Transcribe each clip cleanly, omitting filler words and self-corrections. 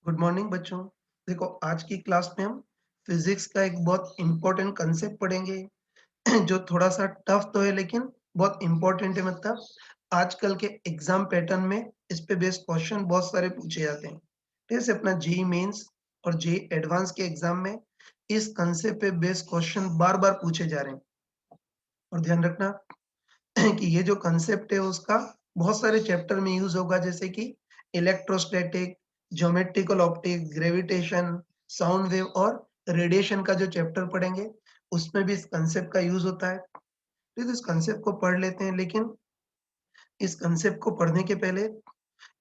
Good morning बच्चों। देखो आज की क्लास में हम फिजिक्स का एक बहुत इम्पोर्टेंट कंसेप्ट पढ़ेंगे जो थोड़ा सा टफ तो है लेकिन बहुत इम्पोर्टेंट है। मतलब आजकल के एग्जाम पैटर्न में इस पे बेस्ड क्वेश्चन बहुत सारे पूछे जाते हैं। जैसे अपना जेई मेंस और जेई एडवांस के एग्जाम में इस कंसेप्ट पे बेस्ड क्वेश्चन बार बार पूछे जा रहे हैं। और ध्यान रखना कि ये जो कंसेप्ट है उसका बहुत सारे चैप्टर में यूज होगा, जैसे कि electrostatic, geometrical optics, gravitation, sound wave और रेडिएशन का जो चैप्टर पढ़ेंगे उसमें भी इस कंसेप्ट का यूज होता है। तो इस कंसेप्ट को पढ़ लेते हैं, लेकिन इस कंसेप्ट को पढ़ने के पहले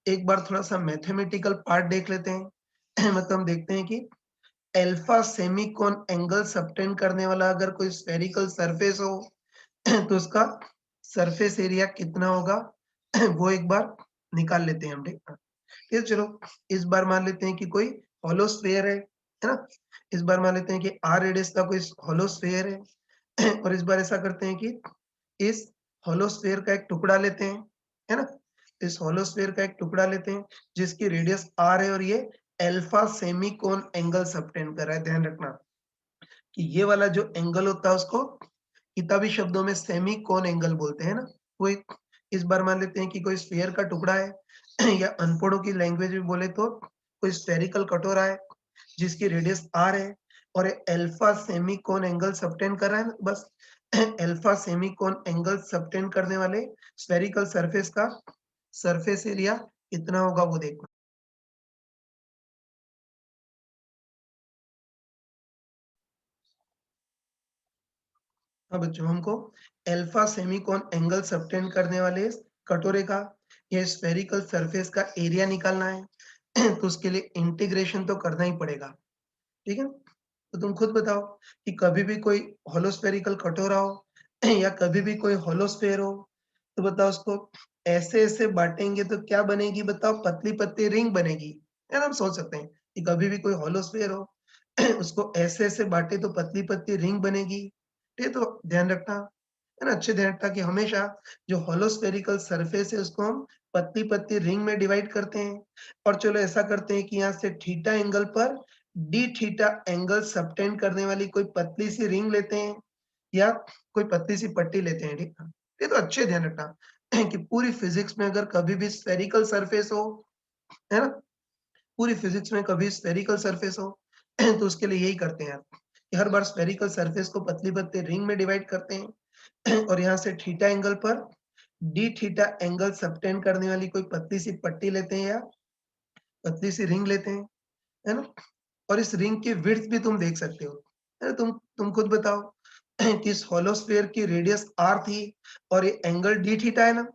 एक बार थोड़ा सा मैथमेटिकल पार्ट देख लेते हैं। मतलब हम देखते हैं कि अल्फा सेमीकोन एंगल सबटेंड करने वाला अगर कोई स्फेरिकल सरफेस हो तो उसका सरफेस एरिया कितना होगा वो एक बार निकाल लेते हैं हम। ठीक है, चलो इस बार मान लेते हैं कि कोई हॉलो स्फीयर है ना। इस बार मान लेते हैं कि आर रेडियस का कोई हॉलो स्फीयर है और इस बार ऐसा करते हैं कि इस हॉलो स्फीयर का एक टुकड़ा लेते हैं, है ना। इस हॉलो स्फीयर का एक टुकड़ा लेते हैं जिसकी रेडियस आर है और ये अल्फा सेमीकोन एंगल सबटेंड कर रहा है। ध्यान रखना कि ये वाला जो एंगल होता है उसको किताबी शब्दों में सेमी कोन एंगल बोलते हैं ना। वो एक इस बार मान लेते हैं कि कोई स्फीयर का टुकड़ा है या अनपढ़ों की लैंग्वेज में बोले तो कोई स्फेरिकल कटोरा है जिसकी रेडियस आर है और अल्फा सेमी कोन एंगल सबटेंड कर रहा है ना। बस अल्फा सेमी कोन एंगल सबटेंड करने वाले स्फेरिकल सरफेस का सरफेस एरिया कितना होगा वो देखना। हाँ बच्चों, हमको अल्फा सेमीकोन एंगल सबटेंड करने वाले कटोरे का ये स्फेरिकल सरफेस का एरिया निकालना है। तो उसके लिए इंटीग्रेशन तो करना ही पड़ेगा। ठीक है, तो तुम खुद बताओ कि कभी भी कोई होलो स्फेरिकल कटोरा हो या कभी भी कोई होलो स्फेयर हो, तो बताओ उसको ऐसे ऐसे बांटेंगे तो क्या बनेगी? बताओ, पतली पतली रिंग बनेगी, है ना। हम सोच सकते हैं कि कभी भी कोई होलो स्फेयर हो उसको ऐसे ऐसे बांटे तो पतली पतली रिंग बनेगी। ठीक है, तो ध्यान रखना, है ना। अच्छे ध्यान रखना कि हमेशा जो होलो स्फेरिकल सरफेस है उसको हम पतली पतली रिंग में डिवाइड करते हैं। और चलो ऐसा करते हैं कि यहाँ से थीटा एंगल पर डी थीटा एंगल सबटेंड करने वाली कोई पतली सी रिंग लेते हैं या कोई पतली सी पट्टी लेते हैं। ठीक है, ये तो अच्छे ध्यान रखना कि पूरी फिजिक्स में अगर कभी भी स्फेरिकल सरफेस हो, है ना, पूरी फिजिक्स में कभी स्फेरिकल सरफेस हो तो उसके लिए यही करते हैं कि हर बार स्फेरिकल सरफेस को पतली पतली रिंग में डिवाइड करते हैं और यहाँ से थीटा एंगल पर डी थीटा एंगल सबटेंड करने वाली कोई पतली सी पट्टी लेते हैं या पतली सी रिंग लेते हैं, है ना। और इस रिंग की विड्थ भी तुम देख सकते हो, है ना। तुम खुद बताओ कि इस होलो स्फीयर की रेडियस आर थी और ये एंगल डी थीटा है ना।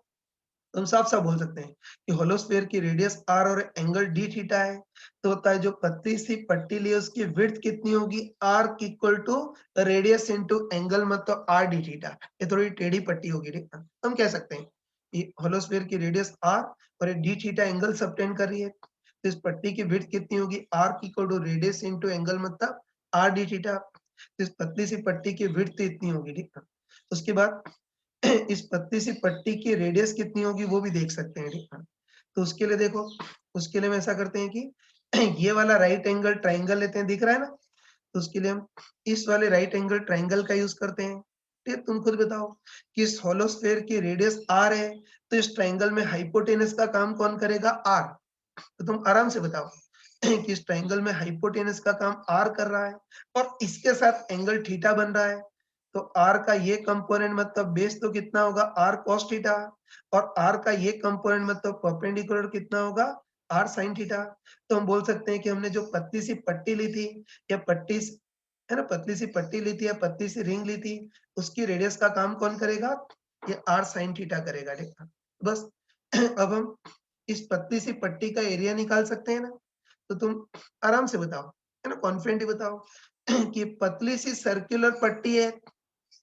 तो हम साफ-साफ बोल सकते हैं कि होलो स्फीयर की रेडियस r और एंगल d थीटा है। तो होता है जो पतली सी पट्टी ली है उसकी विड्थ कितनी होगी? r equal to radius into angle, मतलब r d थीटा। ये थोड़ी टेढ़ी पट्टी होगी, ठीक है। हम कह सकते हैं कि होलो स्फीयर की रेडियस r और ये d थीटा एंगल सबटेंड कर रही है। तो इस पट्टी की विड्थ कितनी होगी? r equal to radius into angle, मतलब r d थीटा। तो इस पतली सी पट्टी की विड्थ इतनी होगी, ठीक है। उसके बाद इस पतली सी पट्टी की रेडियस कितनी होगी वो भी देख सकते हैं, ठीक है। तो उसके लिए देखो, उसके लिए हम ऐसा करते हैं कि ये वाला राइट एंगल ट्राइंगल लेते हैं, दिख रहा है ना। तो उसके लिए हम इस वाले राइट एंगल ट्राइंगल का यूज करते हैं। ठीक है, तुम खुद बताओ कि इस होलो स्फीयर की रेडियस r है, तो इस ट्राइंगल में हाइपोटेनस का काम कौन करेगा? r। तो तुम आराम से बताओ कि इस ट्राइंगल में हाइपोटेनस का काम r कर रहा है और इसके साथ एंगल थीटा बन रहा है। तो r का ये कंपोनेंट मतलब बेस तो कितना होगा? r cos theta. और r का ये कंपोनेंट मतलब परपेंडिकुलर कितना होगा? r sin theta. तो हम बोल सकते हैं कि हमने जो पतली सी पट्टी ली थी या है ना, पतली सी पट्टी ली थी या पतली सी रिंग ली थी, उसकी रेडियस का काम कौन करेगा? ये r sin थीटा करेगा, ठीक है। बस अब हम इस पतली सी पट्टी का एरिया निकाल सकते हैं ना। तो तुम आराम से बताओ, है ना, कॉन्फिडेंटली बताओ कि पतली सी सर्कुलर पट्टी है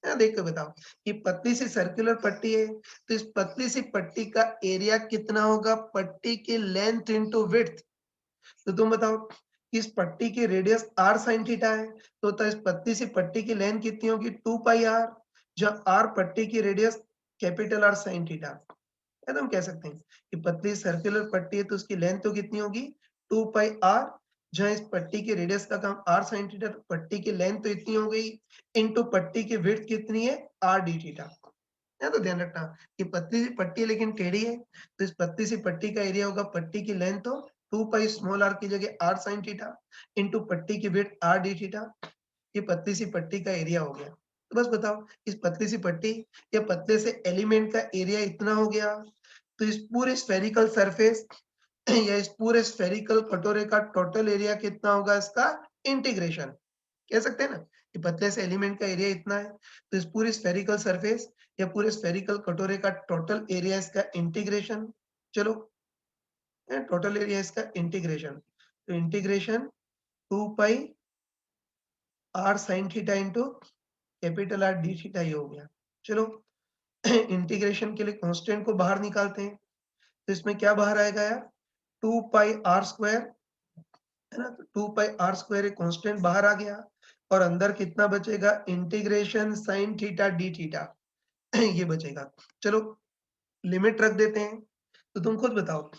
ना। देख के बताओ कि पतली सी सर्कुलर पट्टी है, तो इस पतली सी पट्टी का एरिया कितना होगा? पट्टी की लेंथ इंटू विड्थ। तो तुम बताओ कि इस पट्टी की रेडियस r sin थीटा है, तो इस पतली सी पट्टी की लेंथ कितनी होगी? 2 पाई r, जहाँ r पट्टी की radius capital R sin theta है। तो हम कह सकते हैं कि पतली सर्कुलर पट्टी है तो उसकी लेंथ तो कितनी होगी? 2 पाई r, जहाँ इस पट्टी के रेडियस का काम r sin थीटा, तो पट्टी की लेंथ तो इतनी हो गई, इनटू पट्टी की विड्थ कितनी है, r d थीटा। है तो ध्यान रखना कि पतली सी पट्टी है लेकिन टेढ़ी है, तो इस पतली सी पट्टी का एरिया होगा, पट्टी की लेंथ तो 2 पाई स्मॉल r की जगह r sin थीटा इनटू पट्टी की विड्थ r d थीटा। ये पतली सी पट्टी का एरिया हो गया। तो बस बताओ इस पतली सी पट्टी या पतले से एलिमेंट का एरिया इतना हो गया, तो इस पूरे स्फेरिकल सरफेस या इस पूरे स्फेरिकल कटोरे का टोटल एरिया कितना होगा, इसका इंटीग्रेशन। कह सकते हैं ना कि पतले से एलिमेंट का एरिया इतना है, तो इस पूरी स्फेरिकल सरफेस या पूरे स्फेरिकल कटोरे का टोटल एरिया इसका इंटीग्रेशन। चलो टोटल एरिया इसका इंटीग्रेशन, तो इंटीग्रेशन 2 पाई r sin theta into capital R d theta ये हो गया। चलो इंटीग्रेशन के लिए कांस्टेंट को बाहर निकालते हैं, तो इसमें क्या बाहर आएगा यार, 2 पाई r स्क्वायर, है ना, तो 2 पाई r स्क्वायर एक कांस्टेंट बाहर आ गया, और अंदर कितना बचेगा, integration sin theta d theta ये बचेगा। चलो लिमिट रख देते हैं, तो तुम खुद बताओ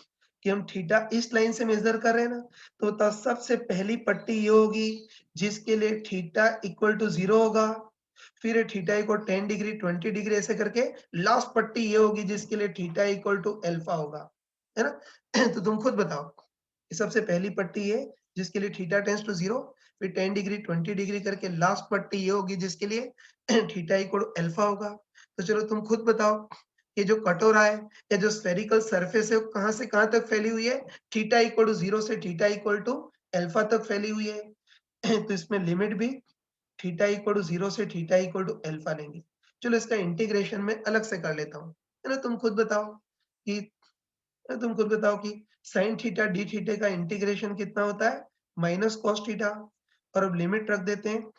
कि हम थीटा इस लाइन से मेजर कर रहे हैं ना, तो बताओ सबसे पहली पट्टी ये होगी जिसके लिए थीटा इक्वल टू 0 होगा, फिर थीटा इक्वल 10 डिग्री 20 डिग्री ऐसे करके लास्ट पट्टी ये होगी जिसके लिए थीटा इक्वल टू अल्फा होगा, है ना। तो तुम खुद बताओ कि सबसे पहली पट्टी है जिसके लिए थीटा टेंड्स टू 0, फिर 10 डिग्री 20 डिग्री करके लास्ट पट्टी ये होगी जिसके लिए थीटा इक्वल टू अल्फा होगा। तो चलो तुम खुद बताओ, ये जो कटोरा है या जो स्फेरिकल सरफेस है वो कहाँ से कहाँ तक फैली हुई है, थीटा इक्वल टू 0 से थीटा इक्वल टू अल्फा तक फैली हुई है। तो इसमें लिमिट भी थीटा इक्वल टू 0 से थीटा इक्वल टू अल्फा लेंगे। चलो इसका इंटीग्रेशन मैं अलग से कर लेता हूँ, है ना। तुम खुद बताओ कि sin थीटा d थीटा का इंटीग्रेशन कितना होता है, माइनस कॉस थीटा, और अब लिमिट रख देते हैं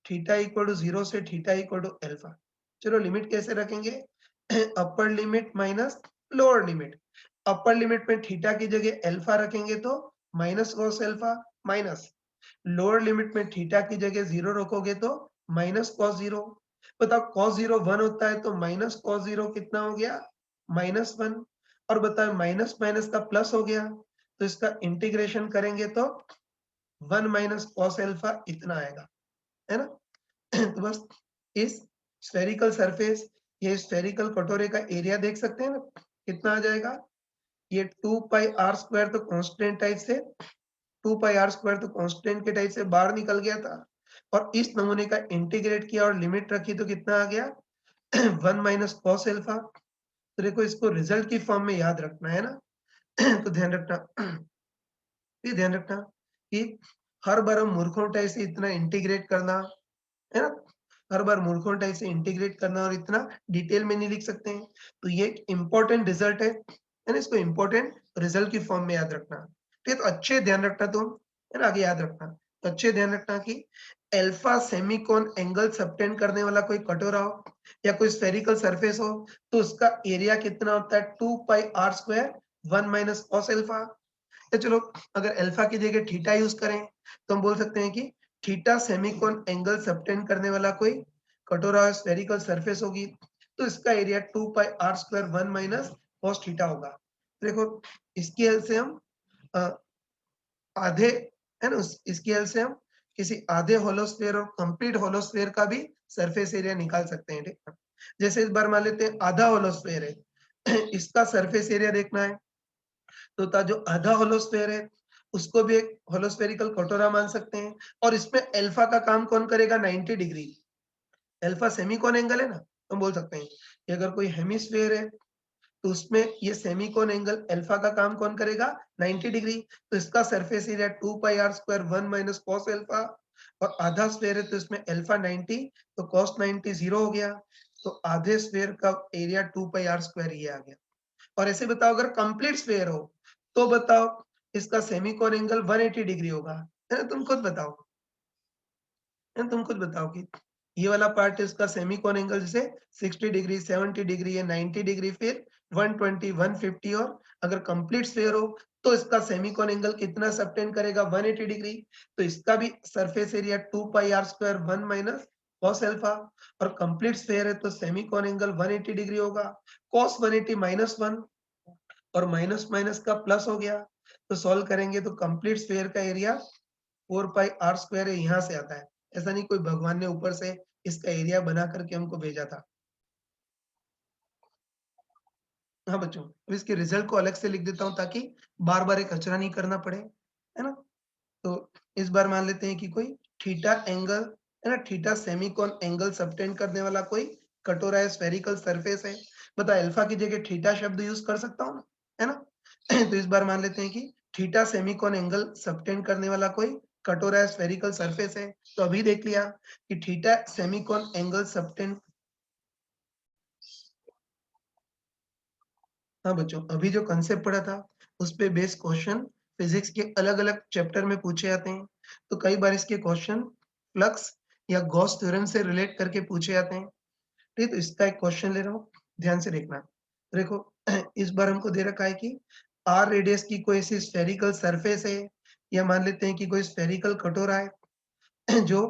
थीटा इक्वल टू 0 से थीटा इक्वल टू अल्फा। चलो लिमिट कैसे रखेंगे, upper limit minus lower limit. Upper limit में थीटा की जगह अल्फा रखेंगे तो minus cos alpha, minus lower limit में थीटा की जगह 0 रखोगे तो माइनस कॉस 0। बताओ कॉस 0 1 होता है, तो माइनस कॉस 0 कितना हो गया, माइनस 1। और बताओ माइनस माइनस का प्लस हो गया, तो इसका इंटीग्रेशन करेंगे तो 1 माइनस कॉस अल्फा इतना आएगा, है ना। तो बस इस स्फेरिकल सरफेस, ये स्फेरिकल कटोरे का एरिया देख सकते हैं ना, कितना आ जाएगा, ये 2 पाई r स्क्वायर तो कांस्टेंट टाइप से, 2 पाई r स्क्वायर तो कांस्टेंट के टाइप से बाहर निकल गया था, और इस नमूने का इंटीग्रेट किया और लिमिट रखी तो कितना आ गया, 1 माइनस कॉस अल्फा। तो देखो इसको रिजल्ट की फॉर्म में याद रखना है ना। तो ध्यान रखना कि हर बार हम मूर्खों टाइप से इतना इंटीग्रेट करना, है ना, हर बार मूर्खों टाइप से इंटीग्रेट करना और इतना डिटेल में नहीं लिख सकते हैं। तो ये एक इंपॉर्टेंट रिजल्ट है ना, इसको इंपॉर्टेंट रिजल्ट की फॉर्म में याद रखना। ठीक है, तो अच्छे ध्यान रखना तुम, है ना, आगे याद रखना। तो अच्छे ध्यान रखना कि अल्फा सेमीकोन एंगल सबटेंड करने वाला कोई कटोरा हो या कोई स्फेरिकल सरफेस हो, तो उसका एरिया कितना होता है, 2 पाई r square 1 minus cos alpha. तो चलो अगर अल्फा की जगह थीटा यूज करें तो हम बोल सकते हैं कि थीटा सेमीकोन एंगल सबटेंड करने वाला कोई कटोरा स्फेरिकल सरफेस होगी, तो इसका एरिया 2 पाई r square 1 minus cos theta होगा। देखो इसकी हेल्प से हम अ, आधे, है ना, इसकी हेल्प से हम किसी आधे होलो स्फीयर और कंप्लीट होलो स्फीयर का भी सरफेस एरिया निकाल सकते हैं। ठीक है, जैसे इस बार मान लेते हैं आधा होलो स्फीयर है, इसका सरफेस एरिया देखना है, तो जो आधा होलोस्फेयर है उसको भी एक होलोस्फेरिकल कटोरा मान सकते हैं, और इसमें अल्फा का काम कौन करेगा, 90 डिग्री। अल्फा सेमीकोन एंगल है ना, तो हम बोल सकते हैं कि अगर कोई हेमिस्फेयर है तो उसमें ये सेमीकोन एंगल अल्फा का काम कौन करेगा, 90 डिग्री। तो इसका सरफेस एरिया 2 पाई r square 1 minus cos alpha, और आधा स्फेयर है तो इसमें अल्फा 90, तो cos 90 0 हो गया, तो आधे स्फेयर का एरिया 2 पाई r स्क्वायर ये आ गया। और ऐसे बताओ अगर कंप्लीट स्फेयर हो तो बताओ इसका सेमीकोन एंगल 180 डिग्री होगा, है ना। तुम खुद बताओ कि ये वाला पार्ट है इसका सेमीकोन एंगल, जैसे 60 डिग्री 70 डिग्री या 90 डिग्री, फिर 120 150, और अगर कंप्लीट स्फेयर हो तो इसका सेमीकोन एंगल कितना सबटेंड करेगा, 180 डिग्री। तो इसका भी सरफेस एरिया 2 पाई r square 1 minus cos alpha, और कंप्लीट स्फेयर है तो सेमीकोन एंगल 180 डिग्री होगा, cos 180 माइनस 1, और माइनस माइनस का प्लस हो गया, तो सॉल्व करेंगे तो कंप्लीट स्फीयर का एरिया 4 पाई आर स्क्वायर है, यहाँ से आता है। ऐसा नहीं कोई भगवान ने ऊपर से इसका एरिया बना करके हमको भेजा था। हाँ बच्चों, अब इसके रिजल्ट को अलग से लिख देता हूँ ताकि बार-बार ये कचरा नहीं करना पड़े, है ना? तो इस बार मान लेते हैं कि कोई थीटा एंगल, है ना, थीटा सेमीकोन एंगल सबटेंड करने वाला कोई कटोरा है, स्फेरिकल सरफेस है। बता अल्फा की जगह थीटा शब्द यूज कर सकता हूँ ना, है ना? तो इस बार मान लेते हैं कि थीटा सेमीकोन एंगल सबटेंड करने वाला कोई कटोरा है, स्फेरिकल सरफेस है। तो अभी देख लिया कि थीटा सेमीकोन एंगल सबटेंड। हाँ बच्चों, अभी जो कंसेप्ट पढ़ा था उस पे बेस्ड क्वेश्चन फिजिक्स के अलग-अलग चैप्टर में पूछे जाते हैं। तो कई बार इसके क्वेश्चन फ्लक्स या गॉस थ्योरम से रिलेट करके पूछे जाते हैं। ठीक है, तो इसका एक क्वेश्चन ले रहा हूँ, ध्यान से देखना। देखो इस बार हमको दे रखा है कि आर रेडियस की कोई ऐसी स्फेरिकल सरफेस है, या मान लेते हैं कि कोई स्फेरिकल कटोरा है जो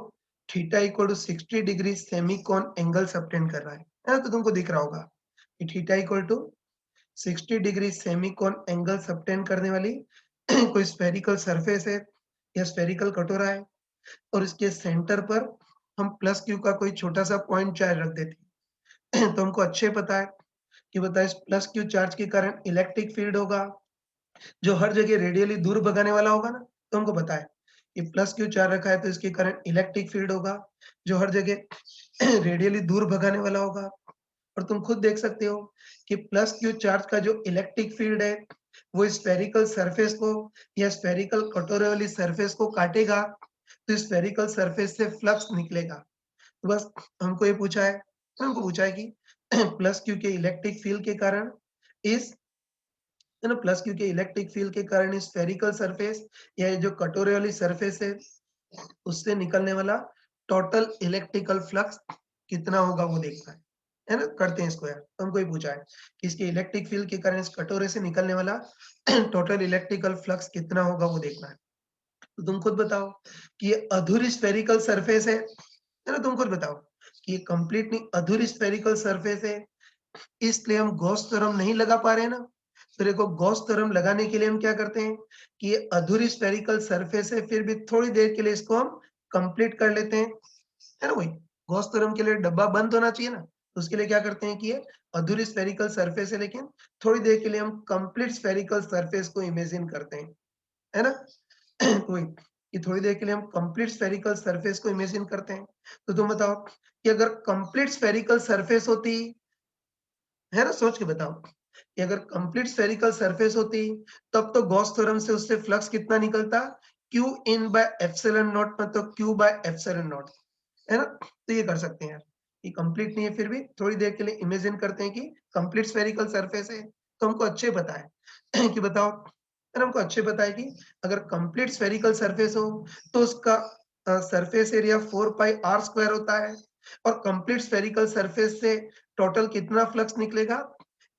theta equal to 60 degree semi cone angle subtend कर रहा है ना? तो तुमको दिख रहा होगा कि theta equal to 60 degree semi cone angle subtend करने वाली कोई स्फेरिकल सरफेस है या स्फेरिकल कटोरा है, और इसके सेंटर पर हम प्लस क्यू का कोई छोटा सा पॉइंट चार्ज रख देते हैं। तो हमको अच्छे पता है कि बता इस प्लस क्यू चार्ज के कारण इलेक्ट्रिक फील्ड होगा जो हर जगह रेडियली दूर भगाने वाला होगा ना। तो हमको पता है कि प्लस क्यू चार्ज रखा है तो इसके कारण इलेक्ट्रिक फील्ड होगा जो हर जगह रेडियली दूर भगाने वाला होगा। और तुम खुद देख सकते हो कि प्लस क्यू चार्ज का जो इलेक्ट्रिक फील्ड है वो स्फेरिकल सरफेस को या स्फेरिकल कटोरे वाली सरफेस को काटेगा, तो स्फेरिकल सरफेस से फ्लक्स निकलेगा। तो बस हमको ये पूछा है, हमको पूछा है कि प्लस क्यू के इलेक्ट्रिक फील्ड के कारण इस, है ना, प्लस क्यू के इलेक्ट्रिक फील्ड के कारण इस स्फेरिकल सरफेस या ये जो कटोरे वाली सरफेस है उससे निकलने वाला टोटल इलेक्ट्रिकल फ्लक्स कितना होगा वो देखना है ना? करते हैं इसको यार। तो हमको ये पूछा है कि इसके इलेक्ट्रिक फील्ड के कारण इस कटोरे से निकलने वाला टोटल इलेक्ट्रिकल फ्लक्स कितना होगा वो देखना है। तो तुम खुद बताओ कि ये अधूरी स्फेरिकल सरफेस है ना? तुम खुद बताओ कि ये कंप्लीटली अधूरी स्फेरिकल सरफेस है, इसलिए हम गॉस थ्योरम नहीं लगा पा रहे हैं ना। तो देखो गॉस थ्योरम लगाने के लिए हम क्या करते हैं कि ये अधूरी स्फेरिकल सरफेस है, फिर भी थोड़ी देर के लिए इसको हम कंप्लीट कर लेते हैं, है ना? वही गॉस थ्योरम के लिए डब्बा बंद होना चाहिए ना, तो उसके लिए क्या करते हैं कि ये अधूरी स्फेरिकल सरफेस है, लेकिन थोड़ी देर के लिए हम कंप्लीट स्फेरिकल सरफेस को इमेजिन करते हैं, है ना? तो वही कि थोड़ी देर के लिए हम कंप्लीट स्फेरिकल सरफेस को इमेजिन करते हैं। तो तुम बताओ कि अगर कंप्लीट स्फेरिकल सरफेस होती, है ना, सोच के बताओ कि अगर कंप्लीट स्फेरिकल सरफेस होती तब तो गॉस थ्योरम से उससे फ्लक्स कितना निकलता, Q in by epsilon naught, मतलब क्यू बाय एप्सिलॉन नॉट, है ना? तो ये कर सकते हैं यार, ये कंप्लीट नहीं है फिर भी थोड़ी देर के लिए इमेजिन करते हैं कि कंप्लीट स्फेरिकल सरफेस है। तो हमको अच्छे पता है कि बताओ, है ना, हमको अच्छे पता है कि अगर कंप्लीट स्फेरिकल सरफेस हो तो उसका surface area 4 pi are square होता है, और कंप्लीट स्फेरिकल सरफेस से टोटल कितना फ्लक्स निकलेगा,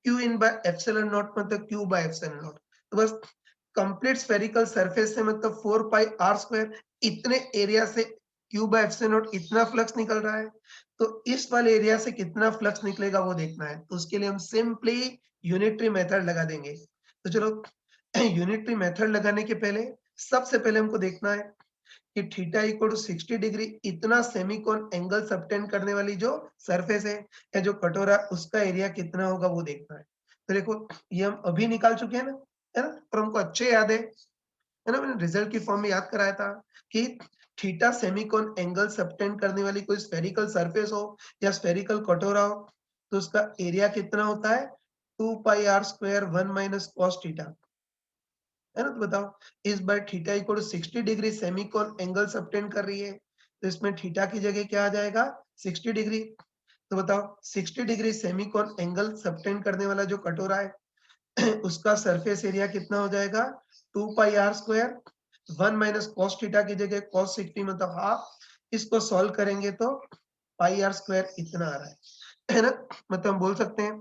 Q in by epsilon naught, मतलब क्यू बाय एप्सिलॉन नॉट। तो बस कंप्लीट स्फेरिकल सरफेस से मतलब 4 पाई आर स्क्वायर, इतने एरिया से क्यू बाय एप्सिलॉन नॉट इतना फ्लक्स निकल रहा है, तो इस वाले एरिया से कितना फ्लक्स निकलेगा वो देखना है। तो उसके लिए हम सिंपली यूनिटरी मेथड लगा देंगे। तो चलो यूनिटरी मेथड लगाने के पहले सबसे पहले हमको देखना है कि थीटा इक्वल टू 60 डिग्री इतना सेमीकोन एंगल सबटेंड करने वाली जो सरफेस है या जो कटोरा, उसका एरिया कितना होगा वो देखना है। तो देखो ये हम अभी निकाल चुके हैं ना, है ना, और हमको अच्छे याद है ना, मैंने रिजल्ट की फॉर्म में याद कराया था कि थीटा सेमीकोन एंगल सबटेंड करने वाली कोई स्फेरिकल सरफेस हो या स्फेरिकल कटोरा हो तो उसका एरिया कितना होता है, 2 pi are square 1 minus cos theta, है ना? तो बताओ इस बार theta equal to 60 degree semi cone angle subtend कर रही है, तो इसमें थीटा की जगह क्या आ जाएगा, 60 डिग्री। तो बताओ 60 डिग्री सेमीकोन एंगल सबटेंड करने वाला जो कटोरा है उसका सरफेस एरिया कितना हो जाएगा, 2 pi are square 1 minus cos theta की जगह कॉस 60 मतलब हाफ। इसको सॉल्व करेंगे तो पाई आर स्क्वायर इतना आ रहा है ना? मतलब हम बोल सकते हैं,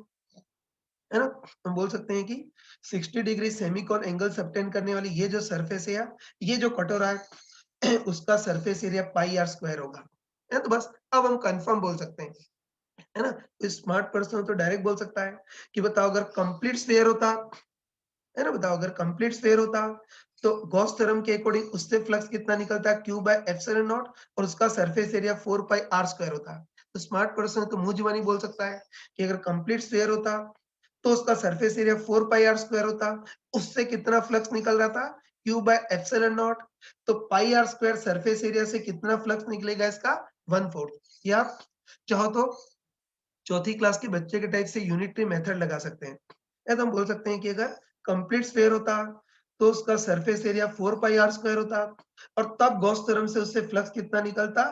है ना, हम बोल सकते हैं कि 60 डिग्री सेमीकोन एंगल सबटेंड करने वाली ये जो सरफेस है या ये जो कटोरा है उसका surface area pi are square होगा, है ना? तो बस अब हम कंफर्म बोल सकते हैं, है ना? तो स्मार्ट पर्सन तो डायरेक्ट बोल सकता है कि बताओ अगर कंप्लीट स्फीयर होता है ना? बताओ अगर कंप्लीट स्फीयर होता तो गॉस थ्योरम के अकॉर्डिंग उससे फ्लक्स कितना निकलता है Q बाय एप्सिलॉन नॉट और उसका सरफेस एरिया 4 पाई r स्क्वायर होता है। तो स्मार्ट पर्सन तो मुंह जुबानी बोल सकता है कि अगर कंप्लीट स्फीयर होता तो उसका सरफेस एरिया 4 पाई r स्क्वायर होता, उससे कितना फ्लक्स निकल रहा था Q बाय एप्सिलॉन नॉट। तो पाई r स्क्वायर सरफेस एरिया से कितना फ्लक्स निकलेगा इसका 1/4। या आप चाहो तो चौथी क्लास के बच्चे के टाइप से यूनिटरी मेथड लगा सकते हैं। या तो हम बोल सकते हैं कि अगर कंप्लीट स्फीयर होता तो उसका सरफेस एरिया 4 पाई r स्क्वायर होता और तब गॉस थ्योरम से उससे फ्लक्स कितना निकलता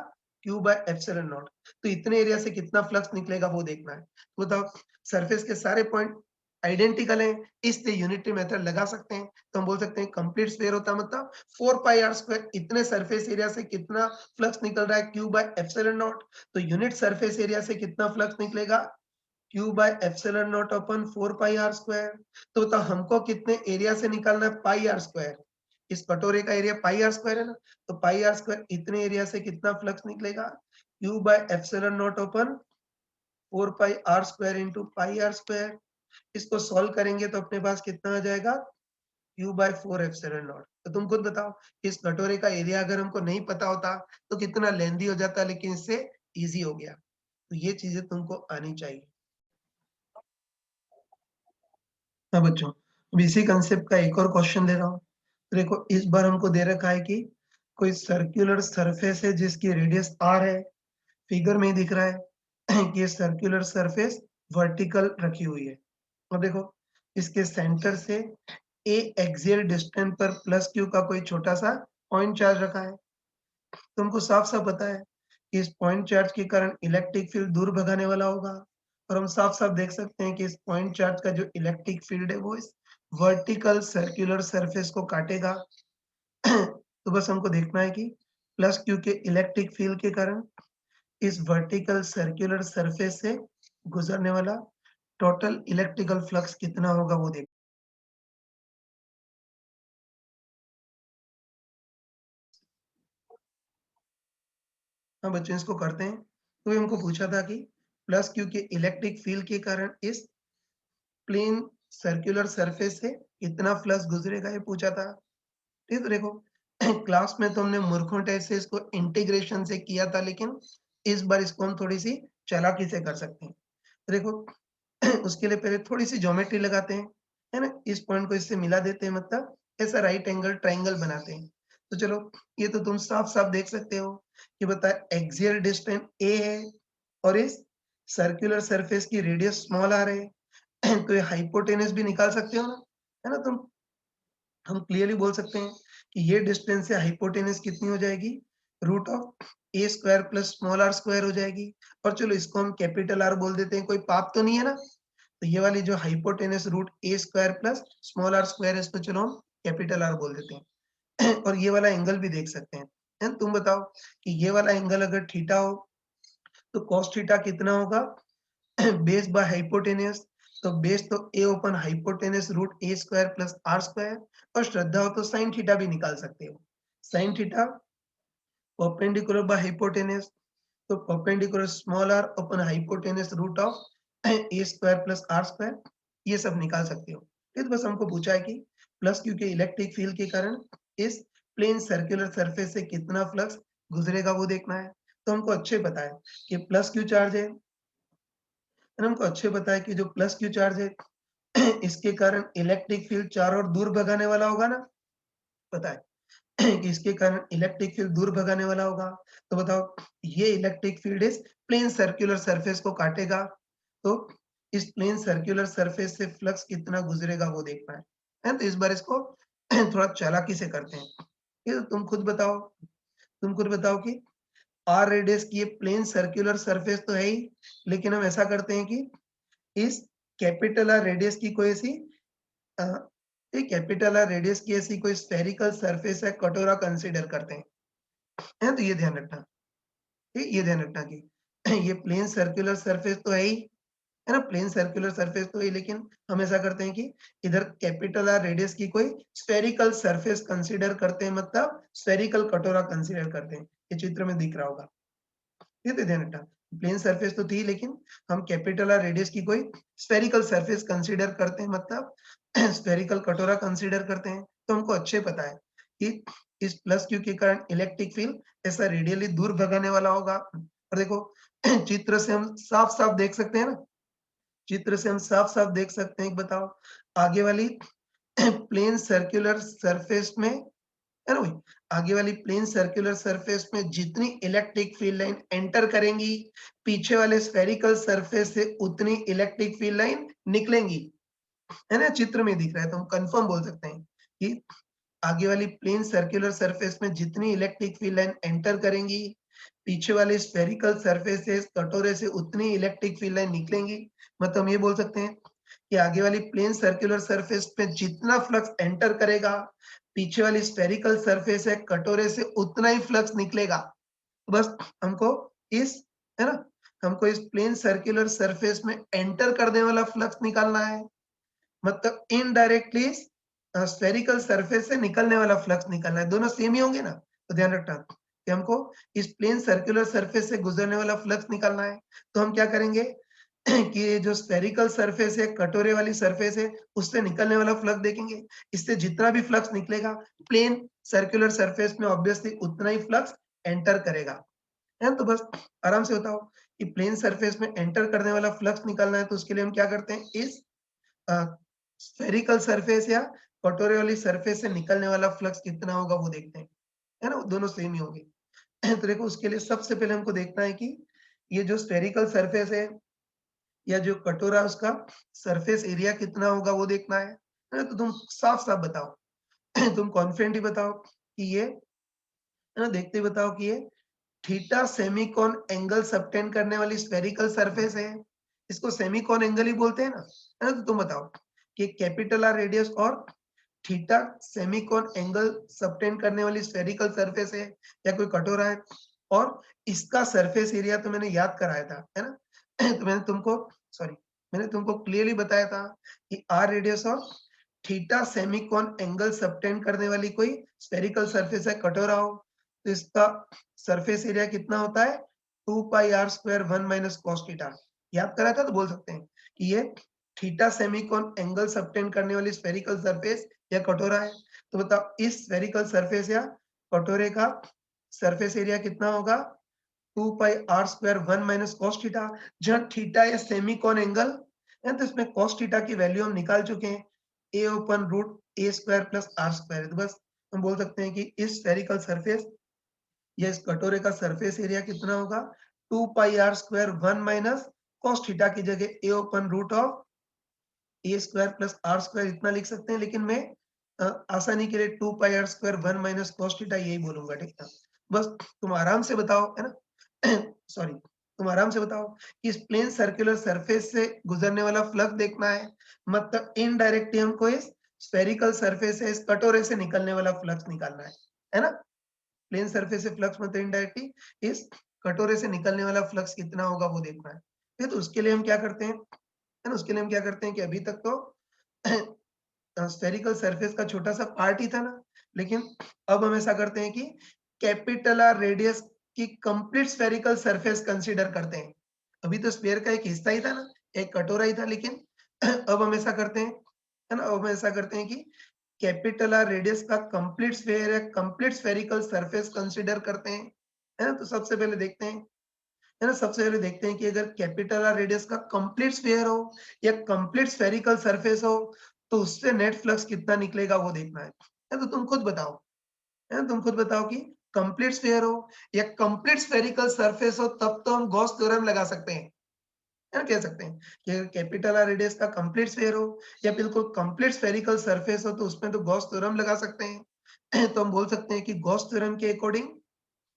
Q बाय एप्सिलॉन नॉट। तो इतने एरिया से कितना फ्लक्स निकलेगा वो देखना है। तो बताओ सरफेस के सारे पॉइंट आइडेंटिकल हैं, इसलिए यूनिटरी मेथड लगा सकते हैं। तो हम बोल सकते हैं कंप्लीट स्फीयर होता मतलब 4 पाई r स्क्वायर इतने सरफेस एरिया से कितना फ्लक्स निकल रहा है Q बाय एप्सिलॉन नॉट। तो यूनिट सरफेस एरिया से कितना फ्लक्स निकलेगा Q bye epsilon not upon 4 pi r square. तो बताओ हमको कितने एरिया से निकालना है पाई r स्क्वायर। इस कटोरे का एरिया पाई r स्क्वायर है ना, तो पाई r स्क्वायर इतने एरिया से कितना फ्लक्स निकलेगा Q bye epsilon not upon 4 pi r square into pi r square. इसको सॉल्व करेंगे तो अपने पास कितना आ जाएगा Q बाय 4 एप्सिलॉन नॉट। तो तुम खुद बताओ इस कटोरे का एरिया अगर हमको नहीं पता होता तो कितना लेंदी हो जाता, लेकिन इससे इजी हो गया। तो ये चीजें तुमको आनी चाहिए। हाँ बच्चों, अब इसी कंसेप्ट का एक और क्वेश्चन ले रहा हूँ। तो देखो इस बार हमको दे रखा है कि कोई सर्कुलर सरफेस है जिसकी रेडियस r है। फिगर में ही दिख रहा है कि ये सर्कुलर सरफेस वर्टिकल रखी हुई है। और देखो इसके सेंटर से a एक्सियल डिस्टेंस पर प्लस q का कोई छोटा सा पॉइंट चार्ज रखा है। तुमको साफ-साफ पता है कि इस पॉइंट चार्ज के कारण इलेक्ट्रिक फील्ड दूर भगाने वाला होगा और हम साफ-साफ देख सकते हैं कि इस पॉइंट चार्ज का जो इलेक्ट्रिक फील्ड है वो इस वर्टिकल सर्कुलर सरफेस को काटेगा। तो बस हमको देखना है कि प्लस क्यू के इलेक्ट्रिक फील्ड के कारण इस वर्टिकल सर्कुलर सरफेस से गुजरने वाला टोटल इलेक्ट्रिकल फ्लक्स कितना होगा वो देख। हाँ बच्चों इसको करते हैं। तो ये हमको पूछा था कि प्लस क्यू के इलेक्ट्रिक फील्ड के कारण इस प्लेन सर्कुलर सरफेस से कितना फ्लक्स गुजरेगा ये पूछा था। ठीक है, तो देखो क्लास में तो हमने मूर्खों टाइप से इसको इंटीग्रेशन से किया था, लेकिन इस बार इसको हम थोड़ी सी चालाकी से कर सकते हैं। तो देखो उसके लिए पहले थोड़ी सी ज्योमेट्री लगाते हैं, है ना? इस पॉइंट को इससे मिला देते हैं, मतलब ऐसा राइट एंगल ट्रायंगल बनाते हैं। तो चलो ये तो तुम साफ-साफ देख सकते हो कि बता एक्सियल डिस्टेंस a है और इस सर्कुलर सरफेस की रेडियस स्मॉल r है। तो ये हाइपोटेनस भी निकाल सकते हो ना, है ना? तुम हम क्लियरली बोल सकते हैं कि ये डिस्टेंस से हाइपोटेनस कितनी हो जाएगी root of A square plus small R square हो जाएगी। और चलो इसको हम कैपिटल आर बोल देते हैं, कोई पाप तो नहीं है ना। तो ये वाली जो हाइपोटेनस रूट ए square plus small R square है इसको चलो हम कैपिटल आर बोल देते हैं। और ये वाला एंगल भी देख सकते हैं, है ना? तुम बताओ कि ये वाला एंगल अगर थीटा हो तो कॉस थीटा कितना होगा बेस बाय हाइपोटेनस। तो बेस तो a upon hypotenuse root A square plus are square. और श्रद्धा हो तो साइन थीटा भी निकाल सकते हो। Sine theta perpendicular by hypotenuse, तो perpendicular small R upon hypotenuse root of A square plus are square, ये सब निकाल सकते हो। फिर बस हमको पूछा है कि प्लस क्यू के इलेक्ट्रिक फील्ड के कारण इस प्लेन सर्कुलर सरफेस से कितना फ्लक्स गुजरेगा वो देखना है। तो हमको अच्छे पता है कि प्लस क्यू चार्ज है, और हमको अच्छे पता है कि जो प्लस क्यू चार्ज है इसके कारण इलेक्ट्रिक फील्ड चारों ओर दूर भगाने वाला होगा ना, पता है कि इसके कारण इलेक्ट्रिक फील्ड दूर भगाने वाला होगा। तो बताओ ये इलेक्ट्रिक फील्ड इस प्लेन सर्कुलर सरफेस को काटेगा। तो इस प्लेन सर्कुलर सरफेस से फ्लक्स कितना गुजरेगा वो देखना है। तो इस बार इसको थोड़ा चालाकी से करते हैं। ये तो तुम खुद बताओ कि आर रेडियस की ये प्लेन सर्कुलर सरफेस तो है ही, लेकिन हम ऐसा करते हैं कि इस कैपिटल आर रेडियस की कोई ऐसी अ, एक कैपिटल आर रेडियस की ऐसी कोई स्फेरिकल सरफेस है कटोरा कंसीडर करते हैं। तो ये ध्यान रखना, ठीक, ये ध्यान रखना कि ये प्लेन सर्कुलर सरफेस तो है ही, है ना? प्लेन सर्कुलर सरफेस तो है, लेकिन हम ऐसा करते हैं कि इधर कैपिटल आर रेडियस की कोई स्फेरिकल सरफेस कंसीडर करते हैं, मतलब स्फेरिकल कटोरा कंसीडर करते हैं। ये चित्र में दिख रहा होगा। ये तो ध्यान रखना, प्लेन सरफेस तो थी, लेकिन हम कैपिटल आर रेडियस की कोई स्फेरिकल सरफेस कंसीडर करते हैं, मतलब स्फेरिकल कटोरा कंसीडर करते हैं, तो हमको अच्छे पता है कि इस प्लस क्यू के कारण इलेक्ट्रिक फील्ड ऐसा रेडियली दूर भगाने वाला होगा। और देखो चित्र से हम साफ-साफ देख सकते हैं ना, चित्र से हम साफ-साफ देख सकते हैं, बताओ आगे वाली प्लेन सर्कुलर सरफेस में, है ना भाई? आगे वाली प्लेन सर्कुलर सरफेस में जितनी इलेक्ट्रिक फील्ड लाइन एंटर करेंगी, पीछे वाले स्फेरिकल सरफेस से उतनी इलेक्ट्रिक फील्ड लाइन निकलेंगी। है ना? चित्र में दिख रहा है तो हम कंफर्म बोल सकते हैं कि आगे वाली प्लेन सर्कुलर सरफेस में जितनी इलेक्ट्रिक फील्ड लाइन एंटर करेंगी, पीछे वाले स्फेरिकल सरफेस से, कटोरे से उतनी इलेक्ट्रिक फील्ड लाइन निकलेंगी। मतलब हम ये बोल सकते हैं कि आगे वाली प्लेन सर्कुलर सरफेस पे जितना फ्लक्स एंटर करेगा, पीछे वाली स्फेरिकल सरफेस है, कटोरे से उतना ही फ्लक्स निकलेगा। बस हमको इस, है ना? हमको इस प्लेन सर्कुलर सरफेस में एंटर करने वाला फ्लक्स निकालना है। मतलब इनडायरेक्टली स्फेरिकल सरफेस से निकलने वाला फ्लक्स निकालना है। दोनों सेम ही होंगे ना? तो ध्यान रखना कि हमको इस प्लेन सर्कुलर सरफेस से गुजरने वाला फ्लक्स निकालना है। तो हम क्या करेंगे कि ये जो स्फेरिकल सरफेस है, कटोरे वाली सरफेस है, उससे निकलने वाला फ्लक्स देखेंगे। इससे जितना भी फ्लक्स निकलेगा, प्लेन सर्कुलर सरफेस में ऑब्वियसली उतना ही फ्लक्स एंटर करेगा। है? तो बस आराम से बताओ कि प्लेन सरफेस में एंटर करने वाला फ्लक्स निकालना है, तो उसके लिए हम क्या करते हैं, इस अ, स्फेरिकल सरफेस या कटोरे वाली सरफेस से निकलने वाला फ्लक्स कितना होगा वो देखते हैं, है ना? दोनों सेम ही होंगे। तो देखो उसके लिए सबसे पहले हमको देखना है कि ये जो स्फेरिकल सरफेस है या जो कटोरा है उसका सरफेस एरिया कितना होगा वो देखना है ना? तो तुम साफ-साफ बताओ तुम कॉन्फिडेंटली बताओ कि ये, है ना? देखते ही बताओ कि ये थीटा सेमीकोन एंगल सबटेंड करने वाली स्फेरिकल सरफेस है। इसको सेमीकोन एंगल ही बोलते हैं ना? है ना? तो तुम बताओ कि कैपिटल आर रेडियस और थीटा सेमीकोन एंगल सबटेंड करने वाली स्फेरिकल सरफेस है या कोई कटोरा है, और इसका सरफेस एरिया तो मैंने याद कराया था, है ना? तो मैंने तुमको, सॉरी, मैंने तुमको क्लियरली बताया था कि आर रेडियस और थीटा सेमीकोन एंगल सबटेंड करने वाली कोई स्फेरिकल सरफेस है, कटोरा हो, तो इसका सरफेस एरिया कितना होता है? 2 pi are square 1 minus cos theta. याद करा था तो बोल सकते हैं कि ये थीटा सेमीकोन एंगल सबटेंड करने वाली स्फेरिकल सरफेस या कटोरा है। तो बताओ इस स्फेरिकल सरफेस या कटोरे का सरफेस एरिया कितना होगा? 2 pi are square 1 minus cos theta. जहाँ थीटा या सेमीकोन एंगल है, तो इसमें कॉस थीटा की वैल्यू हम निकाल चुके हैं, a upon root a square plus are square. तो बस हम बोल सकते हैं कि इस स्फेरिकल सरफेस या इस कटोरे का सरफेस एरिया कितना होगा? 2 pi are square 1 minus cos theta की जगह a upon root of A square plus are square इतना लिख सकते हैं, लेकिन मैं आसानी के लिए 2 pi are square 1 minus cos theta यही बोलूंगा, ठीक है? बस तुम आराम से बताओ, है ना? सॉरी, तुम आराम से बताओ कि इस प्लेन सर्कुलर सरफेस से गुजरने वाला फ्लक्स देखना है। मतलब इनडायरेक्टली हमको इस स्फेरिकल सरफेस से, इस कटोरे से निकलने वाला फ्लक्स निकालना है ना? प्लेन सरफेस से फ्लक्स मतलब इनडायरेक्टली इस कटोरे से निकलने वाला फ्लक्स कितना होगा वो देखना है। ठीक है? तो उसके लिए हम क्या करते हैं, है ना? उसके लिए हम क्या करते हैं कि अभी तक तो स्फेरिकल सरफेस का छोटा-सा पार्ट ही था ना, लेकिन अब हम ऐसा करते हैं कि कैपिटल आर रेडियस की कंप्लीट स्फेरिकल सरफेस कंसीडर करते हैं। अभी तो स्फीयर का एक हिस्सा ही था ना, एक कटोरा ही था, लेकिन अब हम ऐसा करते हैं, है ना? अब हम ऐसा करते हैं कि कैपिटल आर रेडियस का कंप्लीट स्फीयर या कंप्लीट स्फेरिकल सरफेस कंसीडर करते हैं, है ना? तो सबसे पहले देखते हैं, है ना? सबसे पहले देखते हैं कि अगर कैपिटल आर रेडियस का कंप्लीट स्फीयर हो या कंप्लीट स्फेरिकल सरफेस हो, तो उससे नेट फ्लक्स कितना निकलेगा वो देखना है। तो तुम खुद बताओ, है ना? तुम खुद बताओ कि कंप्लीट स्फीयर हो या कंप्लीट स्फेरिकल सरफेस हो, तब तो हम गॉस थ्योरम लगा सकते हैं। है ना? कह सकते हैं कि अगर कैपिटल आर रेडियस का कंप्लीट स्फीयर हो या बिल्कुल कंप्लीट स्फेरिकल सरफेस हो, तो उसमें तो गॉस थ्योरम लगा सकते हैं। तो हम बोल सकते हैं कि गॉस थ्योरम के अकॉर्डिंग,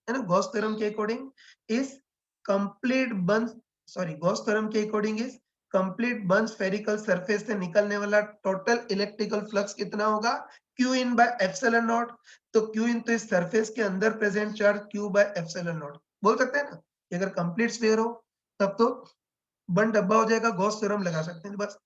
है ना? गॉस थ्योरम के अकॉर्डिंग इस कंप्लीट बंद, सॉरी, गॉस थ्योरम के अकॉर्डिंग इस कंप्लीट बंद स्फेरिकल सरफेस से निकलने वाला टोटल इलेक्ट्रिकल फ्लक्स कितना होगा? Q in by epsilon not. तो क्यू इन तो इस सरफेस के अंदर present charge Q by epsilon not. बोल सकते हैं ना कि अगर कंप्लीट स्फीयर हो तब तो बंद डब्बा हो जाएगा, गॉस थ्योरम लगा सकते हैं। बस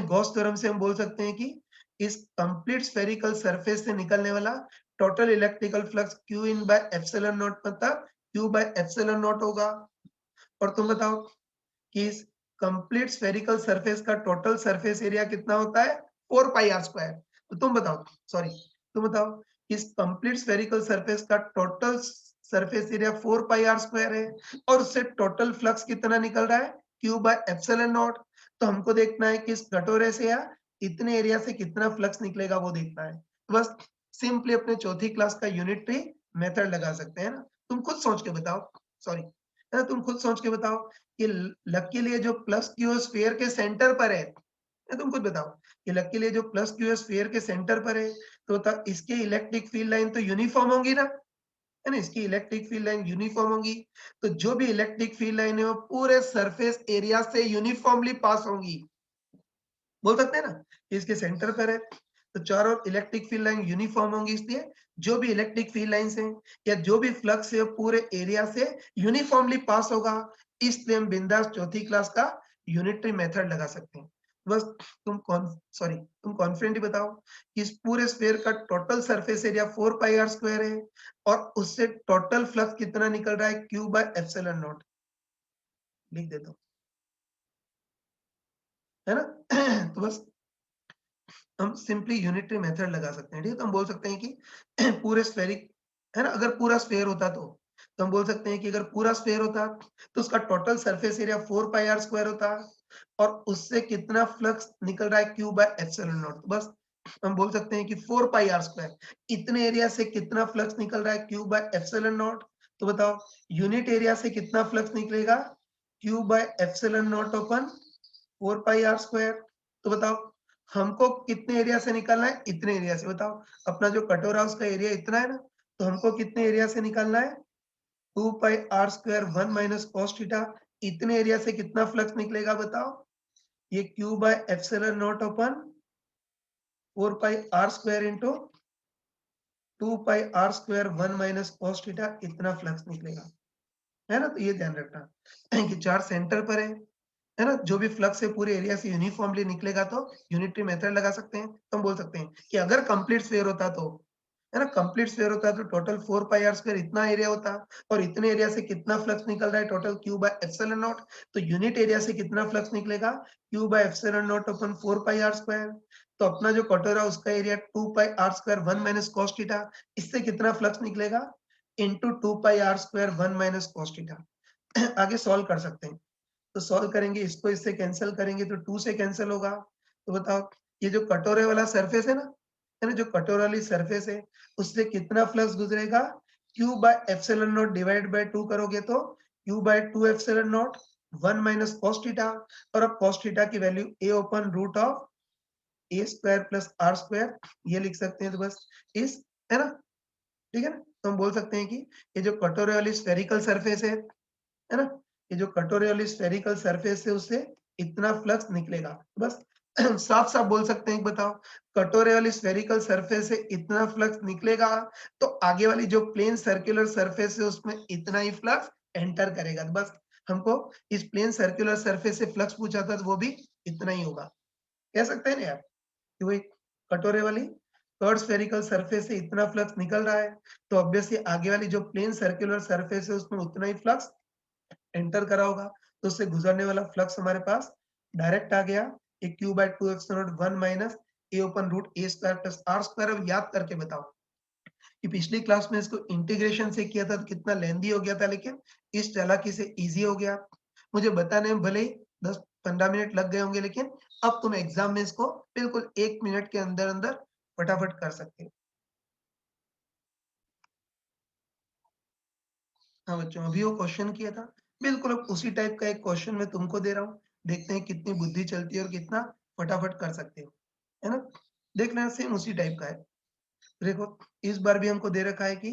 गॉस थ्योरम से हम बोल सकते हैं कि इस कंप्लीट स्फेरिकल सरफेस से निकलने वाला total electrical flux Q in by epsilon naught, मतलब क्यू बाय एप्सिलॉन नॉट होगा। और तुम बताओ कि इस कंप्लीट स्फेरिकल सरफेस का टोटल सरफेस एरिया कितना होता है? 4 पाई आर स्क्वायर। तो तुम बताओ, सॉरी, तुम बताओ, इस कंप्लीट स्फेरिकल सरफेस का total surface area 4 pi are square है और उससे टोटल फ्लक्स कितना निकल रहा है, क्यू बाय एप्सिलॉन नॉट। तो हमको देखना है कि इस कटोरे से या इतने एरिया से कितना फ्लक्स निकलेगा वो देखना है। बस सिंपली अपने चौथी क्लास का यूनिटरी मेथड लगा सकते हैं ना। तुम खुद सोच के बताओ, सॉरी, है ना, तुम खुद सोच के बताओ कि लकीली ये जो प्लस क्यू स्फीयर के सेंटर पर है, तुम खुद बताओ कि लकीली जो प्लस क्यू स्फीयर के सेंटर पर है, तो इसके इलेक्ट्रिक फील्ड लाइन तो यूनिफॉर्म होंगी ना, है ना, इसकी इलेक्ट्रिक फील्ड लाइन यूनिफॉर्म होंगी। तो जो भी इलेक्ट्रिक फील्ड लाइन है वो पूरे सरफेस एरिया से यूनिफॉर्मली पास होंगी। बोल सकते हैं ना कि इसके सेंटर पर है, तो चारों ओर इलेक्ट्रिक फील्ड लाइन यूनिफॉर्म होंगी, इसलिए जो भी इलेक्ट्रिक फील्ड लाइंस हैं या जो भी फ्लक्स है वो पूरे एरिया से यूनिफॉर्मली पास होगा। इसलिए हम बिंदास चौथी क्लास का यूनिटरी मेथड लगा सकते हैं। बस तुम कॉन्फिडेंटली बताओ कि इस पूरे स्फीयर का total surface area 4 pi are square है और उससे टोटल फ्लक्स कितना निकल रहा है, क्यू बाय एप्सिलॉन नॉट। लिख देता हूँ, है ना। तो बस हम सिंपली यूनिटरी मेथड लगा सकते हैं, ठीक है। तो हम बोल सकते हैं कि पूरे स्फेरिक, है ना, अगर पूरा स्फेयर होता तो हम बोल सकते हैं कि अगर पूरा स्फेयर होता तो उसका total surface area 4 pi are square होता और उससे कितना फ्लक्स निकल रहा है, क्यू बाय एप्सिलॉन नॉट। तो बस हम बोल सकते हैं कि 4 पाई आर स्क्वायर इतने एरिया से कितना फ्लक्स निकल रहा है, क्यू बाय एप्सिलॉन नॉट। तो बताओ यूनिट एरिया से कितना फ्लक्स निकलेगा, Q by epsilon nought upon 4 pi are square. तो बताओ हमको कितने एरिया से निकालना है, इतने एरिया से। बताओ अपना जो कटोरा उसका एरिया इतना है ना, तो हमको कितने एरिया से निकालना है, 2 pi are square 1 minus cos theta. इतने एरिया से कितना फ्लक्स निकलेगा बताओ, ये Q by epsilon not upon 4 pi are square into 2 pi are square 1 minus cos theta, इतना फ्लक्स निकलेगा, है ना। तो ये ध्यान रखना कि चार सेंटर पर है ना, जो भी फ्लक्स है पूरे एरिया से यूनिफॉर्मली निकलेगा तो यूनिटरी मेथड लगा सकते हैं। तो हम बोल सकते हैं कि अगर कंप्लीट स्फीयर होता तो, है ना, कंप्लीट स्फीयर होता तो टोटल 4 पाई आर स्क्वायर इतना एरिया होता और इतने एरिया से कितना फ्लक्स निकल रहा है, total q by epsilon not. तो यूनिट एरिया से कितना फ्लक्स निकलेगा, Q by epsilon not upon 4 pi are square. तो अपना जो कटोरा उसका area 2 pi are square 1 minus cos theta, इससे कितना फ्लक्स निकलेगा, into 2 pi are square 1 minus cos theta. आगे सॉल्व कर सकते हैं, तो सॉल्व करेंगे, इसको इससे कैंसिल करेंगे तो 2 से कैंसिल होगा। तो बताओ ये जो कटोरे वाला सरफेस है ना, जो कटोरे वाली सरफेस है उससे कितना फ्लक्स गुजरेगा, q by epsilon nought divide by 2 करोगे तो q by 2 epsilon nought 1 minus cos theta. और अब कॉस थीटा की value a upon root of a square plus r square, ये लिख सकते हैं। तो बस इस, है ना, ठीक है ना। तो हम बोल सकते हैं कि ये जो कटोरे वाली स्फेरिकल सरफेस है ना, ये जो कटोरे वाली स्फेरिकल सरफेस है उससे इतना फ्लक्स निकलेगा। बस साफ साफ बोल सकते हैं कि बताओ कटोरे वाली स्फेरिकल सरफेस से इतना फ्लक्स निकलेगा तो आगे वाली जो प्लेन सर्कुलर सरफेस है उसमें इतना ही फ्लक्स एंटर करेगा। तो बस हमको इस प्लेन सर्कुलर सरफेस से फ्लक्स पूछा था तो वो भी इतना ही होगा। कह सकते हैं ना यार कि वही कटोरे वाली कर्व स्फेरिकल सरफेस से इतना फ्लक्स निकल रहा है, तो ऑब्वियसली आगे वाली जो प्लेन सर्कुलर सरफेस है उसमें उतना ही फ्लक्स एंटर करा होगा। तो उससे गुजरने वाला फ्लक्स हमारे पास डायरेक्ट आ गया, ये Q by 2 epsilon nought 1 minus a upon root A square plus are square. अब याद करके बताओ कि पिछली क्लास में इसको इंटीग्रेशन से किया था तो कितना लेंदी हो गया था, लेकिन इस चालाकी से इजी हो गया। मुझे बताने में भले ही 10-15 मिनट लग गए होंगे, लेकिन अब तुम एग्जाम में इसको बिल्कुल 1 मिनट के अंदर अंदर फटाफट कर सकते हो। हाँ बच्चों, अभी वो क्वेश्चन किया था, बिल्कुल अब उसी टाइप का एक क्वेश्चन मैं तुमको दे रहा हूँ। देखते हैं कितनी बुद्धि चलती है और कितना फटाफट कर सकते हो, है ना। देख लेना, सेम उसी टाइप का है। देखो इस बार भी हमको दे रखा है कि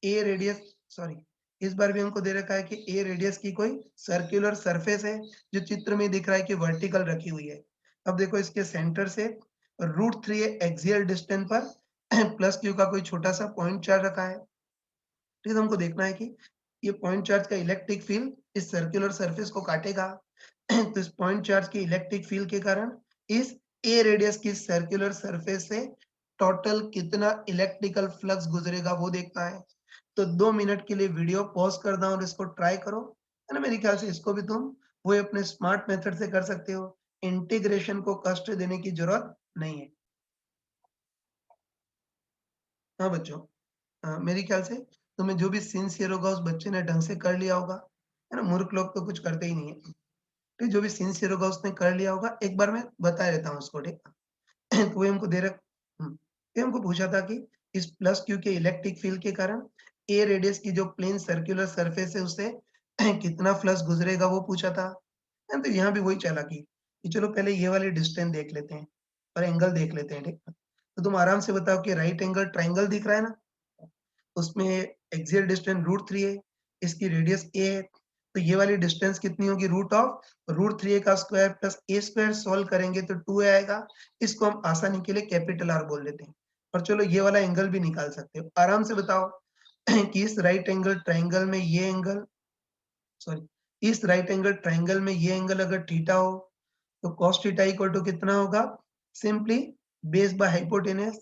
ए रेडियस, सॉरी, इस बार भी हमको दे रखा है कि ए रेडियस की कोई सर्कुलर सरफेस है जो चित्र में दिख रहा है कि वर्टिकल रखी हुई है। अब देखो इसके सेंटर से √3 एक्सियल डिस्टेंस पर प्लस क्यू का कोई छोटा सा पॉइंट चार्ज रखा है। ठीक है, तो हमको देखना है कि ये पॉइंट चार्ज का इलेक्ट्रिक फील्ड इस सर्कुलर सरफेस को काटेगा। तो इस पॉइंट चार्ज की इलेक्ट्रिक फील्ड के कारण इस ए रेडियस की सर्कुलर सरफेस से टोटल कितना इलेक्ट्रिकल फ्लक्स गुजरेगा वो देखना है। तो 2 मिनट के लिए वीडियो पॉज कर दो और इसको ट्राई करो, है ना। मेरे ख्याल से इसको भी तुम वो अपने स्मार्ट मेथड से कर सकते हो, इंटीग्रेशन को कष्ट देने की जरूरत नहीं है। हाँ बच्चों, मेरे ख्याल से तुम्हें जो भी सिंसियर होगा उस बच्चे ने ढंग से कर लिया होगा, है ना? मूर्ख लोग तो कुछ करते ही नहीं है। ठीक, जो भी सिंसियर होगा उसने कर लिया होगा। एक बार मैं बता देता हूँ उसको, ठीक? तो वो हमको दे रख ये हमको पूछा था कि इस प्लस क्यू के इलेक्ट्रिक फील्ड के कारण ए रेडियस की जो प्लेन सर्कुलर सरफेस है उससे कितना फ्लक्स गुजरेगा वो पूछा था। है ना? तो यहाँ भी वही चालाकी कि चलो पहले ये वाली डिस्टेंस देख लेते हैं और एंगल देख लेते हैं, ठीक? तो तुम आराम से बताओ कि राइट एंगल ट्रायंगल दिख रहा है ना? उसमें एक्सियल डिस्टेंस √3 है, इसकी रेडियस a है, तो ये वाली डिस्टेंस कितनी होगी? √3a का square plus a square solve करेंगे तो 2a आएगा। इसको हम आसानी के लिए कैपिटल R बोल देते हैं। और चलो ये वाला एंगल भी निकाल सकते हो। आराम से बताओ कि इस राइट एंगल ट्रायंगल में ये एंगल सॉरी इस राइट एंगल ट्रायंगल में ये एंगल अगर थीटा हो, तो cos थीटा इक्वल टू कितना होगा? सिंपली बेस बाय हाइपोटेनस,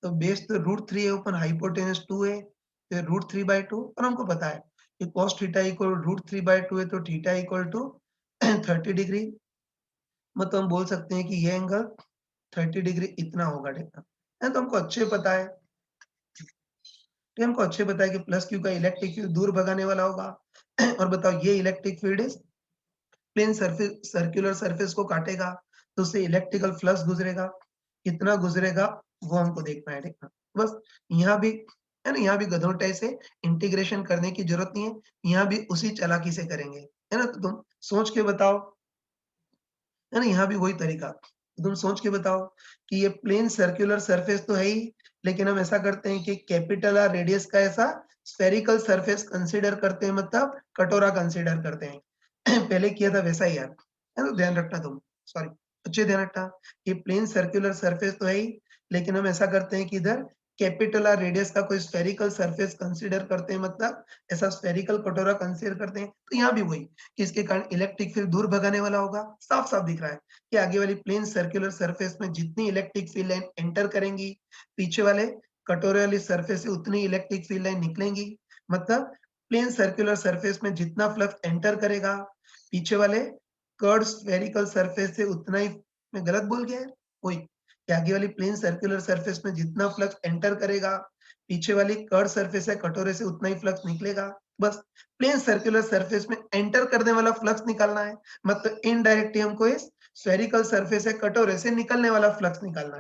तो बेस तो √3 है ऊपर हाइपोटेनस 2 है, तो √3/2 और हमको पता है कि cos थीटा इक्वल √3/2 है तो थीटा इक्वल टू 30 डिग्री। मतलब हम बोल सकते हैं कि ये एंगल 30 डिग्री इतना होगा, ठीक है? तो हमको अच्छे पता है, तो हमको अच्छे पता है कि प्लस क्यू का इलेक्ट्रिक फील्ड दूर भगाने वाला होगा। और बताओ ये इलेक्ट्रिक फील्ड इज प्लेन सरफेस सर्कुलर सरफेस को काटेगा, तो उससे इलेक्ट्रिकल फ्लक्स गुजरेगा। कितना गुजरेगा वो हमको देखना है, ठीक है? बस यहाँ भी है ना, यहाँ भी गधों से इंटीग्रेशन करने की जरूरत नहीं है, यहाँ भी उसी चालाकी से करेंगे, है ना? तो तुम सोच के बताओ, है ना? यहाँ भी वही तरीका, तुम सोच के बताओ कि ये प्लेन सर्कुलर सरफेस तो है ही, लेकिन हम ऐसा करते हैं कि कैपिटल आर रेडियस का ऐसा स्फेरिकल सरफेस कंसीडर करते हैं, मतलब कटोरा कंसीडर करते हैं। पहले किया था वैसा ही यार, है ना? ध्यान रखना तुम, सॉरी, अच्छे ध्यान रखना। ये प्लेन सर्कुलर सरफेस तो है ही, लेकिन हम ऐसा करते हैं कि इधर कैपिटल आर रेडियस का कोई स्फेरिकल सरफेस कंसीडर करते हैं, मतलब ऐसा स्फेरिकल कटोरा कंसीडर करते हैं। तो यहाँ भी वही कि इसके कारण इलेक्ट्रिक फील्ड दूर भगाने वाला होगा। साफ साफ दिख रहा है कि आगे वाली प्लेन सर्कुलर सरफेस में जितनी इलेक्ट्रिक फील्ड लाइन एंटर करेंगी, पीछे वाले कटोरे वाली सरफेस से उतनी इलेक्ट्रिक फील्ड लाइन निकलेंगी। मतलब प्लेन सर्कुलर सरफेस में जितना फ्लक्स एंटर करेगा, पीछे वाले कर्व्ड स्फेरिकल सरफेस से उतना ही, मैं गलत बोल गया है? वही कि आगे वाली प्लेन सर्कुलर सरफेस में जितना फ्लक्स एंटर करेगा, पीछे वाली कर्व्ड सरफेस है कटोरे से उतना ही फ्लक्स निकलेगा। बस प्लेन सर्कुलर सरफेस में एंटर करने वाला फ्लक्स निकालना है, मतलब इनडायरेक्टली हमको इस स्फेरिकल सरफेस है कटोरे से निकलने वाला फ्लक्स निकालना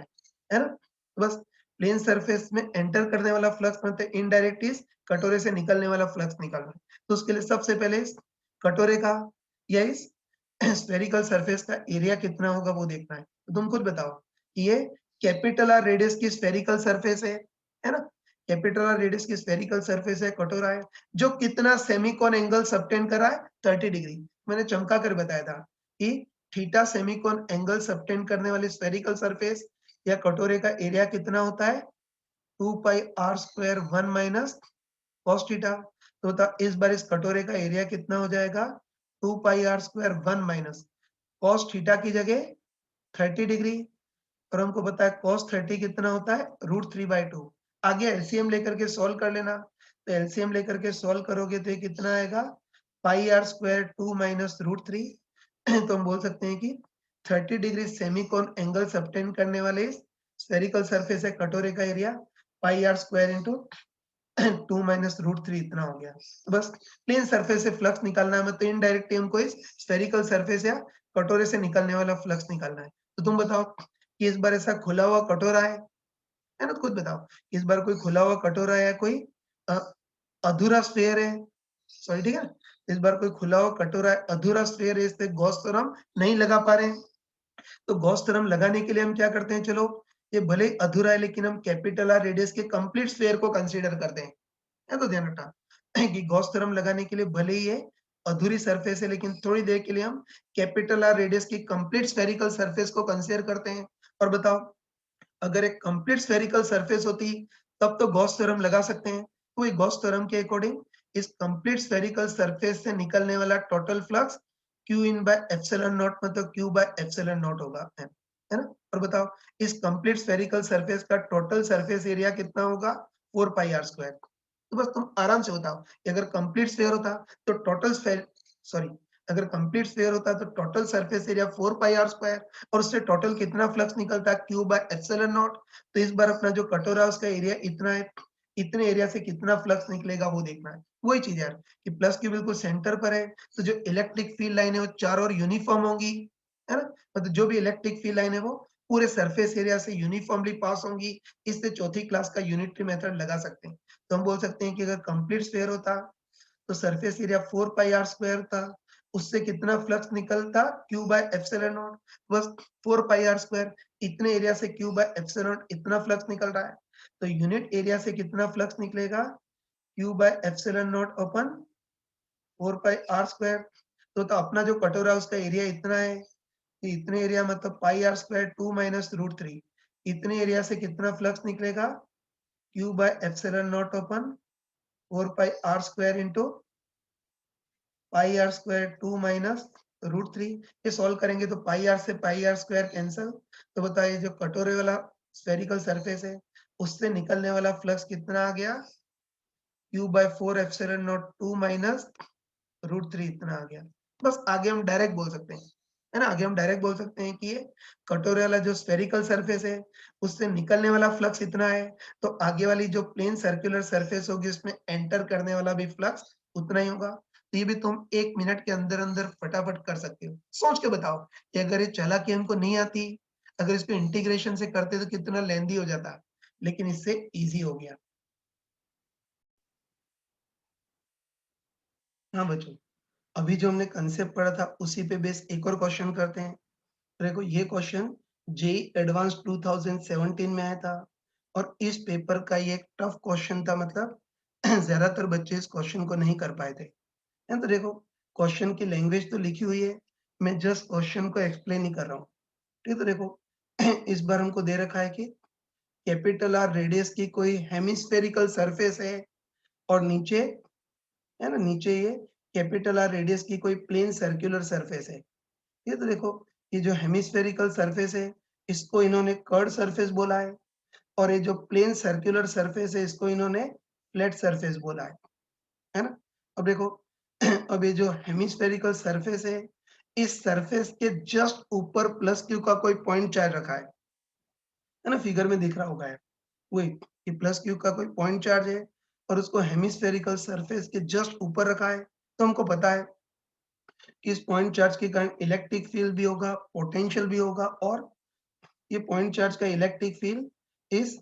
है ना? बस प्लेन सरफेस में एंटर करने वाला फ्लक्स मतलब इनडायरेक्ट इस कटोरे से निकलने वाला फ्लक्स निकालना है। तो उसके लिए सबसे पहले इस कटोरे का या इस स्फेरिकल सरफेस का एरिया कितना होगा वो देखना है। तो तुम खुद बताओ कि ये कैपिटल आर रेडियस की स्फेरिकल सरफेस है ना? कैपिटल आर रेडियस की स्फेरिकल सरफेस है, कटोरा है, जो कितना सेमीकोन एंगल सबटेंड कर रहा है? 30 डिग्री। मैंने चमका कर बताया था कि थीटा सेमीकोन एंगल सबटेंड करने वाली स्फेरिकल सरफेस या कटोरे का एरिया कितना होता है? 2 पाई r square 1 minus cos theta. तो बता इस बार इस कटोरे का एरिया कितना हो जाएगा? 2 पाई r square 1 minus cos theta की जगह 30 डिग्री, और हमको पता है cos 30 कितना होता है? √3/2। आगे एलसीएम लेकर के सॉल्व कर लेना, तो एलसीएम लेकर के सॉल्व करोगे तो ये कितना आएगा? पाई r स्क्वायर 2 माइनस √3। तो हम बोल सकते हैं कि 30 डिग्री सेमीकोन एंगल सबटेंड करने वाले स्फेरिकल सरफेस है कटोरे का area pi r square into 2 minus √3 इतना हो गया। तो बस प्लेन सरफेस से फ्लक्स निकालना है, मतलब इनडायरेक्टली हमको इस स्फेरिकल सरफेस या कटोरे से निकलने वाला फ्लक्स निकालना है। तो तुम बताओ कि इस बार ऐसा खुला हुआ कटोरा है ना? तो खुद बताओ इस बार कोई खुला हुआ कटोरा है या कोई अ, अधूरा स्फीयर है? सॉरी, ठीक है? इस बार कोई खुला हुआ कटोरा है, अधूरा स्फीयर है, इस पे गॉस थ्योरम नहीं लगा पा रहे हैं। तो गॉस थ्योरम लगाने के लिए हम क्या करते हैं? चलो ये भले ही अधूरा है लेकिन हम कैपिटल आर रेडियस के कंप्लीट स्फीयर को कंसीडर करते हैं। है तो ध्यान रखना कि गॉस थ्योरम लगाने के लिए भले ही ये अधूरी सरफेस है लेकिन थोड़ी देर के लिए हम कैपिटल आर रेडियस की कंप्लीट स्फेरिकल सरफेस को कंसीडर करते हैं। और बताओ अगर एक कंप्लीट स्फेरिकल सरफेस होती तब तो गॉस थ्योरम लगा सकते हैं। तो वही गॉस थ्योरम के अकॉर्डिंग इस कंप्लीट स्फेरिकल सरफेस से निकलने वाला total flux q in by epsilon naught, मतलब q बाय एप्सिलॉन नॉट होगा, है ना? और बताओ इस कंप्लीट स्फेरिकल सरफेस का टोटल सरफेस एरिया कितना होगा? 4 पाई r स्क्वायर। तो बस तुम आराम से बताओ कि अगर कंप्लीट स्फीयर होता तो टोटल स्फीयर सॉरी अगर कंप्लीट स्फीयर होता तो total surface area 4 pi are square और उससे टोटल कितना फ्लक्स निकलता है क्यू बाय एप्सिलॉन नॉट। तो इस बार अपना जो कटोरा है उसका एरिया इतना है, इतने एरिया से कितना फ्लक्स निकलेगा वो देखना है। वही चीज यार कि प्लस क्यू बिल्कुल सेंटर पर है, तो जो इलेक्ट्रिक फील्ड लाइन है वो चारों ओर यूनिफॉर्म होंगी, है ना? मतलब जो भी इलेक्ट्रिक फील्ड लाइन है वो पूरे सरफेस एरिया से यूनिफॉर्मली पास होंगी। इससे चौथी क्लास का यूनिटरी मेथड लगा सकते हैं। तो हम बोल सकते हैं कि अगर कंप्लीट स्फीयर होता तो surface area 4 pi are square था, उससे कितना फ्लक्स निकलता क्यू बाय एप्सिलॉन नॉट, बस 4 पाई आर स्क्वायर, इतने एरिया से क्यू बाय एप्सिलॉन नॉट इतना फ्लक्स निकल रहा है, तो यूनिट एरिया से कितना फ्लक्स निकलेगा Q by epsilon not upon 4 pi are square. तो अपना जो कटोरा है उसका एरिया इतना है कि इतने एरिया मतलब pi are square 2 minus root 3, इतने एरिया से कितना फ्लक्स निकलेगा Q by epsilon not upon 4 pi are square into pi are square 2 minus root 3। ये सॉल्व करेंगे तो पाई आर से पाई आर स्क्वायर कैंसल। तो बताइए जो कटोरे वाला स्फेरिकल सरफेस है उससे निकलने वाला फ्लक्स कितना आ गया q by 4 epsilon nought 2 minus root 3 इतना आ गया। बस आगे हम डायरेक्ट बोल सकते हैं, है ना? आगे हम डायरेक्ट बोल सकते हैं कि ये कटोरे वाला जो स्फेरिकल सरफेस है उससे निकलने वाला फ्लक्स इतना है, तो आगे वाली जो प्लेन सर्कुलर सरफेस होगी उसमें एंटर करने वाला भी फ्लक्स उतना ही होगा। तो ये भी तुम 1 मिनट के अंदर-अंदर फटाफट कर सकते हो। सोच के बताओ कि अगर ये चालाकी हमको नहीं आती, अगर इसको इंटीग्रेशन से करते तो कितना लेंथी हो जाता, लेकिन इससे ईज़ी हो गया। हाँ बच्चों, अभी जो हमने कांसेप्ट पढ़ा था उसी पे बेस एक और क्वेश्चन करते हैं। देखो ये क्वेश्चन जेईई एडवांस 2017 में आया था और इस पेपर का ये एक टफ क्वेश्चन था, मतलब ज्यादातर बच्चे इस क्वेश्चन को नहीं कर पाए थे। है तो देखो क्वेश्चन की लैंग्वेज तो लिखी हुई है, मैं जस्ट क्वेश्चन को एक्सप्लेन नहीं कर रहा हूँ। ठीक है, तो देखो इस बार हमको दे रखा है कि कैपिटल आर रेडियस की कोई हेमिस्फेरिकल सरफेस है और नीचे, है ना, नीचे ये कैपिटल आर रेडियस की कोई प्लेन सर्कुलर सरफेस है। ये तो देखो ये जो हेमिस्फेरिकल सरफेस है इसको इन्होंने कर्व सरफेस बोला है और ये जो प्लेन सर्कुलर सरफेस है इसको इन्होंने फ्लैट सरफेस बोला है ना? अब देखो अब ये जो हेमिस्फेरिकल सरफेस है इस सरफेस के जस्ट ऊपर प्लस क्यू का कोई पॉइंट चार्ज रखा है ना? फिगर में दिख रहा होगा है वही कि प्लस क्यू का कोई पॉइंट चार्ज है और उसको हेमिस्फेरिकल सरफेस के जस्ट ऊपर रखा है। तो हमको पता है कि इस पॉइंट चार्ज के कारण इलेक्ट्रिक फील्ड भी होगा, पोटेंशियल भी होगा और ये पॉइंट चार्ज का इलेक्ट्रिक फील्ड इस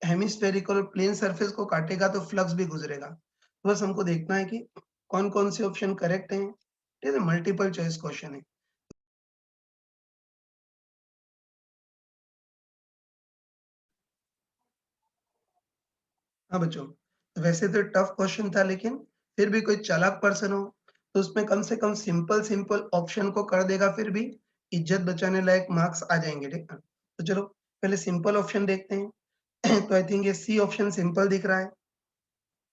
हेमिस्फेरिकल प्लेन सरफेस को काटेगा तो फ्लक्स भी गुजरेगा। तो बस हमको देखना है कि कौन-कौन से ऑप्शन करेक्ट हैं। ठीक है, मल्टीपल चॉइस क्वेश्चन है। हाँ बच्चों, वैसे तो टफ क्वेश्चन था लेकिन फिर भी कोई चालाक पर्सन हो तो उसमें कम से कम सिंपल सिंपल ऑप्शन को कर देगा, फिर भी इज्जत बचाने लायक मार्क्स आ जाएंगे। ठीक है, तो चलो पहले सिंपल ऑप्शन देखते हैं। तो आई थिंक ये सी ऑप्शन सिंपल दिख रहा है।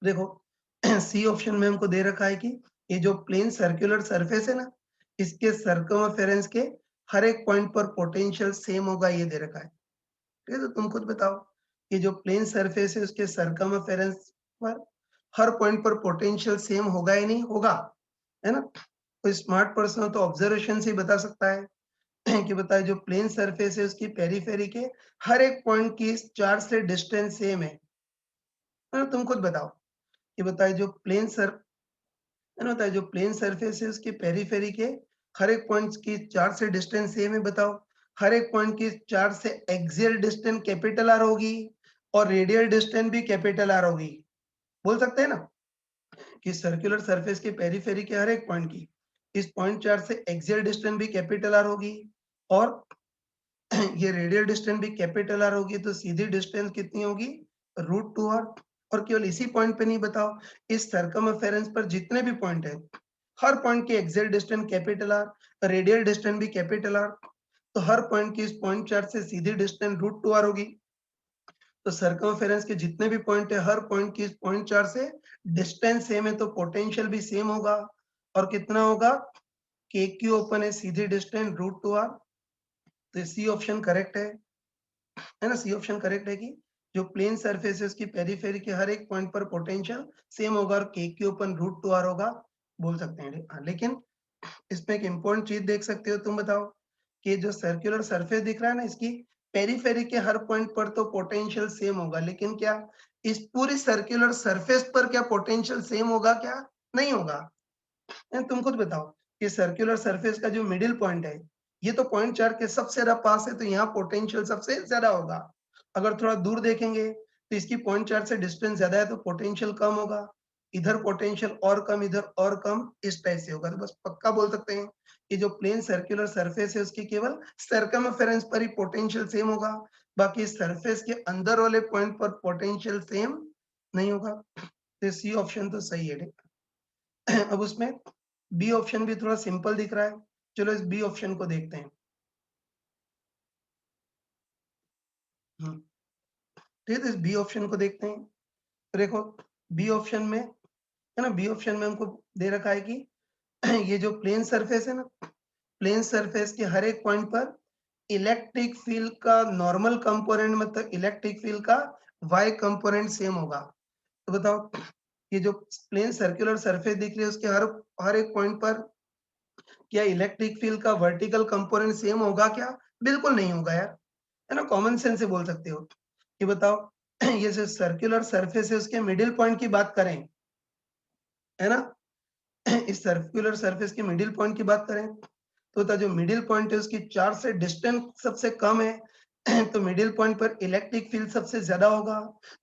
देखो सी ऑप्शन में हमको दे रखा है कि ये जो प्लेन सर्कुलर सरफेस है ना इसके सर्कमफेरेंस के हर एक पॉइंट पर पोटेंशियल सेम होगा, ये दे रखा है। ठीक है, तो तुम खुद बताओ कि जो प्लेन सरफेस है उसके सर्कमफेरेंस पर हर पॉइंट पर पोटेंशियल सेम होगा या नहीं होगा, है ना? कोई स्मार्ट पर्सन हो तो ऑब्जर्वेशन से ही बता सकता है कि बताए जो प्लेन सरफेस है उसकी पेरीफेरी के हर एक पॉइंट की चार्ज से डिस्टेंस सेम है ना? तुम खुद बताओ कि बताए जो प्लेन सर है ना, बताए जो प्लेन सरफेस है उसकी पेरीफेरी के हर एक पॉइंट की चार्ज से डिस्टेंस सेम है। बताओ हर एक पॉइंट की चार्ज से एक्सियल डिस्टेंस कैपिटल आर होगी और रेडियल डिस्टेंस भी कैपिटल आर होगी। बोल सकते हैं ना कि सर्कुलर सरफेस के पेरीफेरी के हर एक पॉइंट की इस पॉइंट चार्ज से एक्सियल डिस्टेंस भी कैपिटल आर होगी और ये रेडियल डिस्टेंस भी कैपिटल आर होगी, तो सीधी डिस्टेंस कितनी होगी रूट टू आर। और केवल इसी पॉइंट पे नहीं, बताओ इस सर्कमफेरेंस पर जितने भी पॉइंट है हर पॉइंट की axial distance capital R, radial distance भी कैपिटल आर, तो हर पॉइंट की इस पॉइंट चार्ज से सीधी डिस्टेंस रूट टू आर होगी। तो सर्कमफेरेंस के जितने भी पॉइंट है हर पॉइंट की इस पॉइंट चार्ज से डिस्टेंस सेम है तो पोटेंशियल भी सेम होगा और कितना होगा के क्यू ओपन है सीधी डिस्टेंस रूट टू आर। तो सी ऑप्शन करेक्ट है ना? सी ऑप्शन करेक्ट है कि जो प्लेन सरफेस है उसकी पेरीफेरी के हर एक पॉइंट पर पोटेंशियल सेम होगा और k q upon root two r होगा। बोल सकते हैं। हाँ, लेकिन इसमें एक इम्पोर्टेंट चीज़ देख सकते हो, तुम बताओ कि जो सर्कुलर सरफेस दिख रहा है ना, इसकी पेरिफेरी के हर पॉइंट पर तो पोटेंशियल सेम होगा, लेकिन क्या इस पूरी सर्कुलर सरफेस पर क्या पोटेंशियल सेम होगा क्या? नहीं होगा। तुम खुद बताओ कि सर्कुलर सरफेस का जो मिडिल पॉइंट है, ये तो पॉइंट चार्ज के सबसे ज़्यादा पास है, तो यहाँ पोटेंशियल सबसे ज़्यादा होगा। अगर थोड़ा दूर देखेंगे, तो इसकी पॉइंट चार्ज से डिस्टेंस ज़्यादा है, तो पोटेंशियल कम होगा। इधर पोटेंशियल और कम, इधर और कम, इस टाइप से होगा। तो बस पक्का बोल सकते हैं कि जो प्लेन सर्कुलर सरफेस है, उसकी केवल सर्कमफेरेंस पर ही पोटेंशियल सेम होगा। बाकी सरफेस के अंदर वाले पॉइंट पर पोटेंशियल सेम नहीं होगा। तो सी ऑप्शन तो सही है। अब उसमें बी ऑप्शन भी थोड़ा सिंपल दिख रहा है। चलो इस बी ऑप्शन को देखते हैं। हम्म, ठीक है, तो इस बी ऑप्शन को देखते हैं। तो देखो, बी ऑप्शन में है ना, बी ऑप्शन में हमको दे रखा है कि ये जो प्लेन सरफेस है ना, प्लेन सरफेस के हर एक पॉइंट पर इलेक्ट्रिक फील्ड का नॉर्मल कंपोनेंट, मतलब इलेक्ट्रिक फील्ड का वाई कंपोनेंट सेम होगा। तो बताओ, ये जो प्लेन सर्कुलर सरफेस दिख रही है, उसके हर हर एक पॉइंट पर क्या इलेक्ट्रिक फील्ड का वर्टिकल कंपोनेंट सेम होगा क्या? बिल्कुल नहीं होगा यार, है ना। कॉमन सेंस से बोल सकते हो कि बताओ, ये जो सर्कुलर सरफेस है, उसके मिडिल पॉइंट की बात करें, है ना, इस सर्कुलर सरफेस के मिडिल पॉइंट की बात करें, तो जो मिडिल पॉइंट है, उसकी चार्ज से डिस्टेंस सबसे कम है, तो मिडिल पॉइंट पर इलेक्ट्रिक फील्ड सबसे ज्यादा होगा।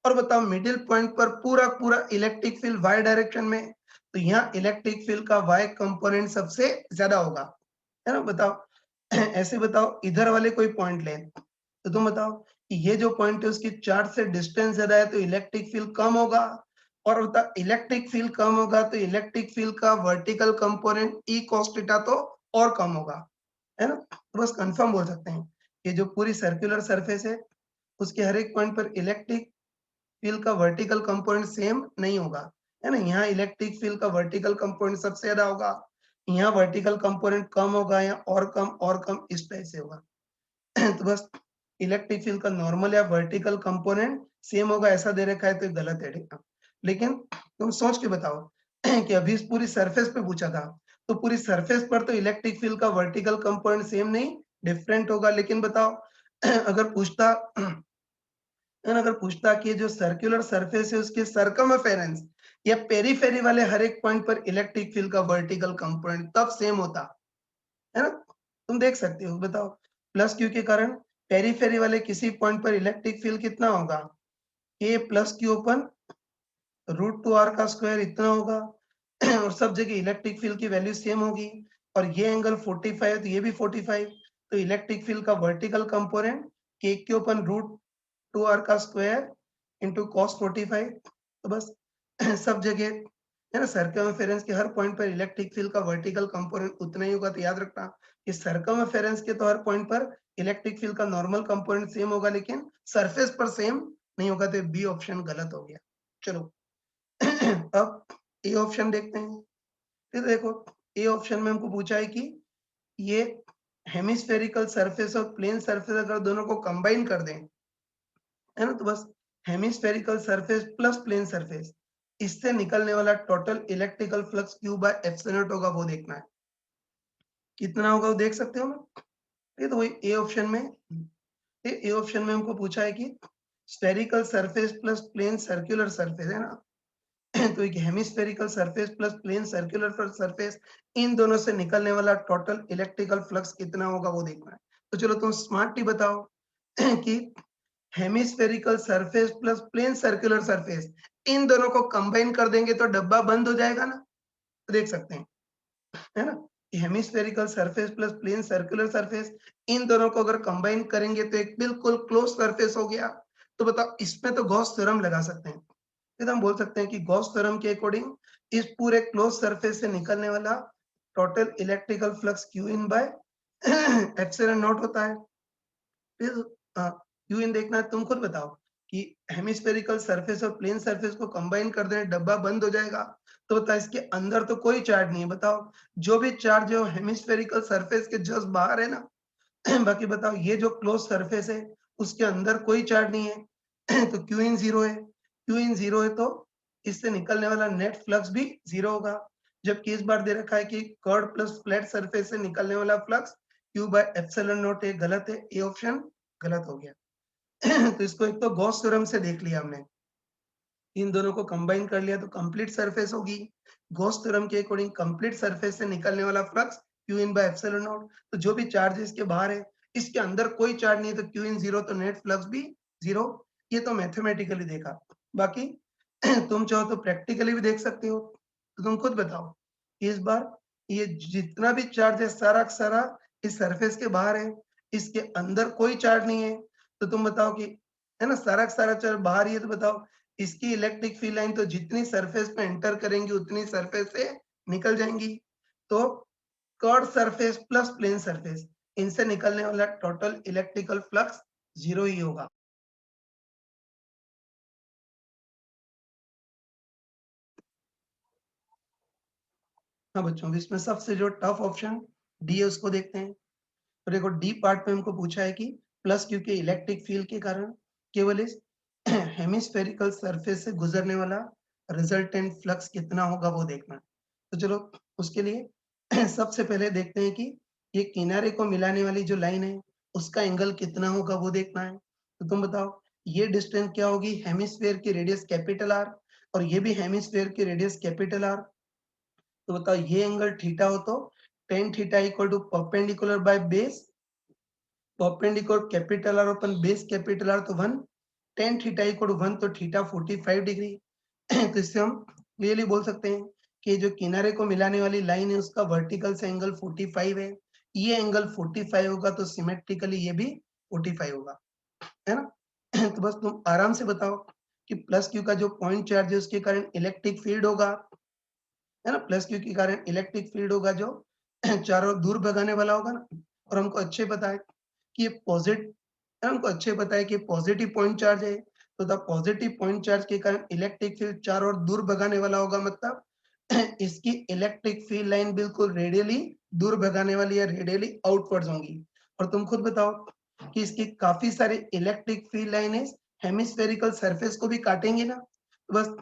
और बताओ, मिडिल पॉइंट पर पूरा पूरा इलेक्ट्रिक फील्ड वाई डायरेक्शन में, तो यहाँ इलेक्ट्रिक फील्ड का वाई कंपोनेंट सबसे ज्यादा होगा, है ना। बताओ, ऐसे बताओ, इधर वाले कोई पॉइंट लें, तो तुम बताओ कि ये जो पॉइंट है, उसकी चार्ज से डिस्टेंस ज्यादा है, तो इलेक्ट्रिक फील्ड कम होगा। और बता, इलेक्ट्रिक फील्ड कम होगा, तो इलेक्ट्रिक फील्ड का vertical component E cos theta तो और कम होगा, है ना। तो बस कंफर्म बोल सकते हैं कि जो पूरी सर्कुलर सरफेस है, उसके हर एक पॉइंट पर इलेक्ट्रिक फील्ड का वर्टिकल कंपोनेंट सेम नहीं होगा, है ना। यहाँ इलेक्ट्रिक फील्ड का वर्टिकल कंपोनेंट सबसे ज्यादा होगा, यहाँ वर्टिकल कंपोनेंट कम होगा, या और कम, इस टाइप से होगा। तो बस इलेक्ट्रिक फील्ड का नॉर्मल या वर्टिकल कंपोनेंट सेम होगा, ऐसा दे रखा है, तो गलत है, ठीक है। लेकिन तुम सोच के बताओ कि अभी इस पूरी सरफेस पे पूछा था, तो पूरी सरफेस पर तो इलेक्ट्रिक फील्ड का वर्टिकल कंपोनेंट सेम नहीं, डिफरेंट होगा। लेकिन बताओ, अगर पूछता, अगर पूछता कि जो सर्कुलर सरफेस है, उसके सरकमफेरेंस या पेरीफेरी वाले हर एक पॉइंट पर इलेक्ट्रिक फील्ड का वर्टिकल कंपोनेंट, तब सेम होता, है ना। तुम देख सकते हो, बताओ, प्लस क्यू के कारण पेरीफेरी वाले किसी पॉइंट पर इलेक्ट्रिक फील्ड कितना होगा? A plus Q upon root two are का स्क्वायर इतना होगा। और सब जगह इलेक्ट्रिक फील्ड की वैल्यू सेम होगी, और ये एंगल 45 है, तो ये भी 45, तो इलेक्ट्रिक फील्ड का vertical component k q upon root two are का स्क्वायर इंटू कॉस 45। तो बस सब जगह, है ना, सर्कमफेरेंस के हर पॉइंट पर इलेक्ट्रिक फील्ड का वर्टिकल कंपोनेंट उतना ही होगा। तो याद रखना कि सर्कमफेरेंस के तो हर पॉइंट पर इलेक्ट्रिक फील्ड का नॉर्मल कंपोनेंट सेम होगा, लेकिन सरफेस पर सेम नहीं होगा। तो बी ऑप्शन गलत हो गया। चलो, अब ए ऑप्शन देखते हैं। फिर देखो, ए ऑप्शन में हमको पूछा है कि ये हेमिस्फेरिकल सरफेस और प्लेन सरफेस अगर दोनों को कंबाइन कर दें, है ना, तो बस hemispherical surface plus plane surface, इससे निकलने वाला total electrical flux q by epsilon nought होगा, वो देखना है कितना होगा, वो देख सकते हो ना। ये तो वही ए ऑप्शन में, ए ऑप्शन में हमको पूछा है कि spherical surface plus plane circular surface, है ना। तो एक hemispherical surface plus plane circular surface, इन दोनों से निकलने वाला टोटल इलेक्ट्रिकल फ्लक्स कितना होगा, वो देखना है। तो चलो, तुम स्मार्टली बताओ कि hemispherical surface plus plane circular surface, इन दोनों को कंबाइन कर देंगे तो डब्बा बंद हो जाएगा ना। तो देख सकते हैं, है ना, कि hemispherical surface plus plane circular surface, इन दोनों को अगर कंबाइन करेंगे तो एक बिल्कुल क्लोज सरफेस हो गया। तो बताओ, इसमें तो गॉस थ्योरम लगा सकते हैं। फिर हम बोल सकते हैं कि गॉस थ्योरम के अकॉर्डिंग इस पूरे क्लोज सरफेस से निकलने वाला total electrical flux Q in by epsilon not होता है। फिर क्यू इन देखना है, तुम खुद बताओ कि हेमिस्फेरिकल सरफेस और प्लेन सरफेस को कंबाइन कर दें, डब्बा बंद हो जाएगा। तो बताओ, इसके अंदर तो कोई चार्ज नहीं है। बताओ, जो भी चार्ज है हेमिस्फेरिकल सरफेस के जस्ट बाहर है ना। बाकी बताओ, ये जो क्लोज सरफेस है, उसके अंदर कोई चार्ज नहीं है। तो क्यू इन जीरो है, क्यू इन जीरो है, तो इससे निकलने वाला नेट फ्लक्स भी जीरो होगा। जबकि इस बार दे रखा है कि कर्ड प्लस फ्लैट सरफेस से निकलने वाला flux q bye epsilon not है, गलत है, ए ऑप्शन गलत हो गया। तो इसको एक तो गॉस थ्योरम से देख लिया हमने, इन दोनों को कंबाइन कर लिया तो कंप्लीट सरफेस होगी। गॉस थ्योरम के अकॉर्डिंग कंप्लीट सरफेस से निकलने वाला flux Q in by epsilon not. तो जो भी चार्ज इसके बाहर है, इसके अंदर कोई चार्ज नहीं है, तो क्यू इन जीरो, तो नेट फ्लक्स भी जीरो। ये तो मैथमेटिकली देखा। बाकी तुम चाहो तो प्रैक्टिकली भी देख सकते हो। तो तुम खुद बताओ, इस बार ये जितना भी चार्ज है सारा का सारा इस सरफेस के बाहर है, इसके अंदर कोई चार्ज नहीं है। तो तुम बताओ कि, है ना, सारा का सारा चार्ज बाहर ही है, तो बताओ इसकी इलेक्ट्रिक फील्ड लाइन तो जितनी सरफेस पे एंटर करेंगी उतनी सरफेस से निकल जाएंगी। तो curve surface plus plane surface, इनसे निकलने वाला टोटल इलेक्ट्रिकल फ्लक्स जीरो ही होगा। हाँ बच्चों, इसमें सबसे जो टफ ऑप्शन डी है उसको देखते हैं। तो देखो डी पार्ट में हमको पूछा है कि प्लस क्यू के इलेक्ट्रिक फील्ड के कारण केवल इस हेमिस्फेरिकल सरफेस से गुजरने वाला रिजल्टेंट फ्लक्स कितना होगा वो देखना है। तो चलो उसके लिए सबसे पहले देखते हैं कि ये किनारे को मिलाने वाली जो लाइन है उसका एंगल कितना होगा वो देखना है। तो तुम बताओ, ये डिस्टेंस क्या होगी, हेमिस्फेयर की रेडियस कैपिटल आर, और ये भी हेमिस्फेयर की रेडियस कैपिटल आर। तो बताओ ये एंगल थीटा हो तो tan theta equal to perpendicular by base, perpendicular capital r upon base capital r, तो 1 टेन थीटा इक्वल टू 1, तो थीटा 45 डिग्री। तो इससे हम क्लियरली बोल सकते हैं कि जो किनारे को मिलाने वाली लाइन है उसका वर्टिकल से एंगल 45 है। ये एंगल 45 होगा तो सिमेट्रिकली ये भी 45 होगा, है ना। तो बस तुम आराम से बताओ कि प्लस क्यू का जो पॉइंट चार्ज है उसके कारण इलेक्ट्रिक फील्ड होगा, है ना, प्लस क्यू के कारण इलेक्ट्रिक फील्ड होगा जो चारों ओर दूर भगाने वाला होगा ना। और हमको अच्छे पता है कि ये हमको अच्छे पता है कि पॉजिटिव पॉइंट चार्ज है, तो द पॉजिटिव पॉइंट चार्ज के कारण इलेक्ट्रिक फील्ड चारों ओर दूर भगाने वाला होगा, मतलब इसकी इलेक्ट्रिक फील्ड लाइन बिल्कुल रेडियली दूर भगाने वाली है, रेडियली आउटवर्ड्स होंगी। और तुम खुद बताओ कि इसकी काफी सारी electric field line hemispherical surface को भी काटेंगे ना। तो बस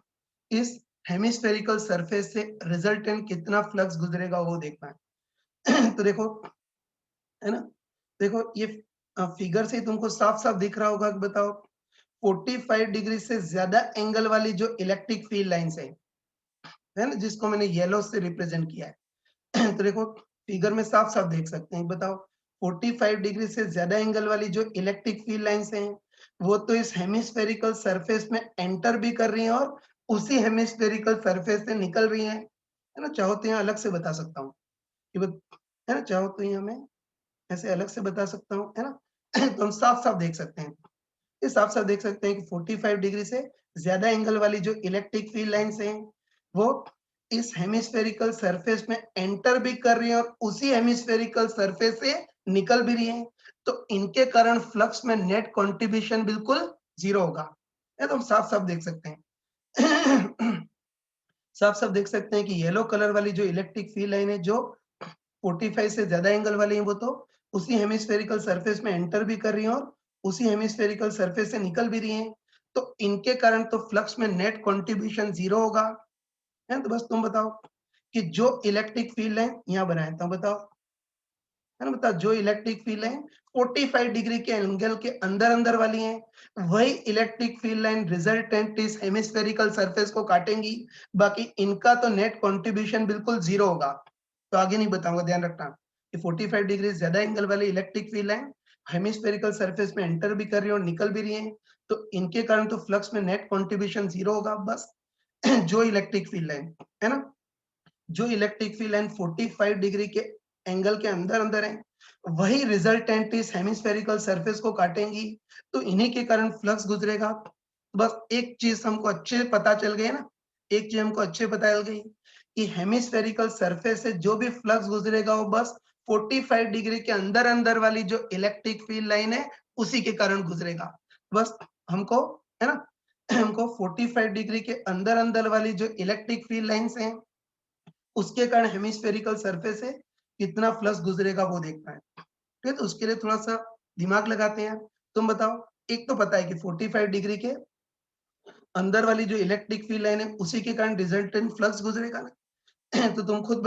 इस हेमिस्फेरिकल सरफेस से रिजल्टेंट कितना फ्लक्स गुजरेगा वो देखना है। तो देखो, है ना, देखो ये फिगर से तुमको साफ साफ दिख रहा होगा कि बताओ 45 डिग्री से ज्यादा एंगल वाली जो इलेक्ट्रिक फील्ड लाइंस है ना, जिसको मैंने येलो से रिप्रेजेंट किया है। तो देखो फिगर में साफ साफ देख सकते हैं, बताओ 45 डिग्री से ज्यादा एंगल वाली जो इलेक्ट्रिक फील्ड लाइंस हैं वो तो इस हेमिस्फेरिकल सरफेस में एंटर भी कर रही हैं और उसी हेमिस्फेरिकल सरफेस से निकल रही हैं, है ना। चाहो तो यहाँ अलग से बता सकता हूँ कि है ना, चाहो तो यहाँ मैं ऐसे अलग से बता सकता हूँ, है ना। तो हम साफ साफ देख सकते हैं, ये साफ साफ देख सकते हैं कि 45 डिग्री से ज्यादा एंगल वाली जो इलेक्ट्रिक फील्ड लाइंस हैं वो इस हेमिस्फेरिकल सरफेस में एंटर भी कर रही है और उसी हेमिस्फेरिकल सरफेस से निकल भी रही है। तो इनके कारण फ्लक्स में नेट कंट्रीब्यूशन बिल्कुल जीरो होगा, ये तो हम साफ साफ देख सकते हैं। साफ साफ देख सकते हैं कि येलो कलर वाली जो इलेक्ट्रिक फील्ड लाइन है जो 45 से ज्यादा एंगल वाली है वो तो उसी हेमिस्फेरिकल सरफेस में एंटर भी कर रही है और उसी हेमिस्फेरिकल सरफेस से निकल भी रही है। तो इनके कारण तो फ्लक्स में नेट कंट्रीब्यूशन जीरो होगा, है। तो बस तुम बताओ कि जो इलेक्ट्रिक फील्ड है यहाँ बनाए, तो बताओ, है ना, बताओ जो इलेक्ट्रिक फील्ड है 45 डिग्री के एंगल के अंदर अंदर वाली है, वही इलेक्ट्रिक फील्ड लाइन रिजल्टेंट इस हेमिस्फेरिकल सरफेस को काटेंगी। बाकी इनका तो नेट कंट्रीब्यूशन बिल्कुल जीरो होगा। तो आगे नहीं बताऊंगा, ध्यान रखना कि 45 डिग्री ज्यादा एंगल वाली electric field line hemispherical surface में एंटर भी कर रही है और निकल भी रही है, तो इनके कारण तो फ्लक्स में नेट कंट्रीब्यूशन जीरो होगा। बस जो इलेक्ट्रिक फील्ड लाइन, है ना, जो इलेक्ट्रिक फील्ड लाइन 45 डिग्री के एंगल के अंदर अंदर है वही रिजल्टेंट इस हेमिस्फेरिकल सरफेस को काटेंगी, तो इन्हीं के कारण फ्लक्स गुजरेगा। बस एक चीज हमको अच्छे पता चल गई ना, एक चीज हमको अच्छे पता चल गई कि हेमिस्फेरिकल सरफेस से जो भी फ्लक्स गुजरेगा वो बस 45 डिग्री के अंदर अंदर वाली जो इलेक्ट्रिक फील्ड लाइन है उसी के कारण गुजरेगा। बस हमको, है ना, हमको 45 डिग्री के अंदर अंदर वाली जो इलेक्ट्रिक फील्ड लाइंस हैं उसके कारण हेमिस्फेरिकल सरफेस से कितना फ्लक्स गुजरेगा वो देखना है। ठीक है, तो उसके लिए थोड़ा सा दिमाग लगाते हैं। तुम बताओ, एक तो पता है कि 45 डिग्री के अंदर वाली जो इलेक्ट्रिक फील्ड लाइन है उसी के कारण रिजल्टेंट फ्लक्स गुजरेगा ना। तो तुम खुद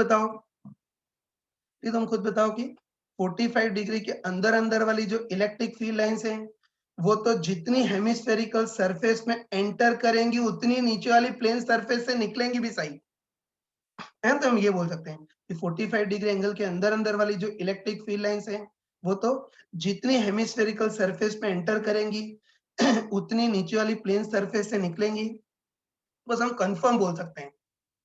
बताओ कि 45 डिग्री के अंदर-अंदर वाली जो इलेक्ट्रिक फील्ड लाइन्स हैं, वो तो जितनी हेमिस्फेरिकल सरफेस में एंटर करेंगी, उतनी नीचे वाली प्लेन सरफेस से निकलेंगी भी सही। है ना? तो हम ये बोल सकते हैं कि 45 डिग्री एंगल के अंदर-अंदर वाली जो इलेक्ट्रिक फील्ड लाइन्स हैं, वो तो जितनी हेमिस्फेरिकल सरफेस में एंटर करेंगी, उतनी नीचे वाली प्लेन सरफेस से निकलेंगी। बस हम कन्फर्म बोल सकते हैं।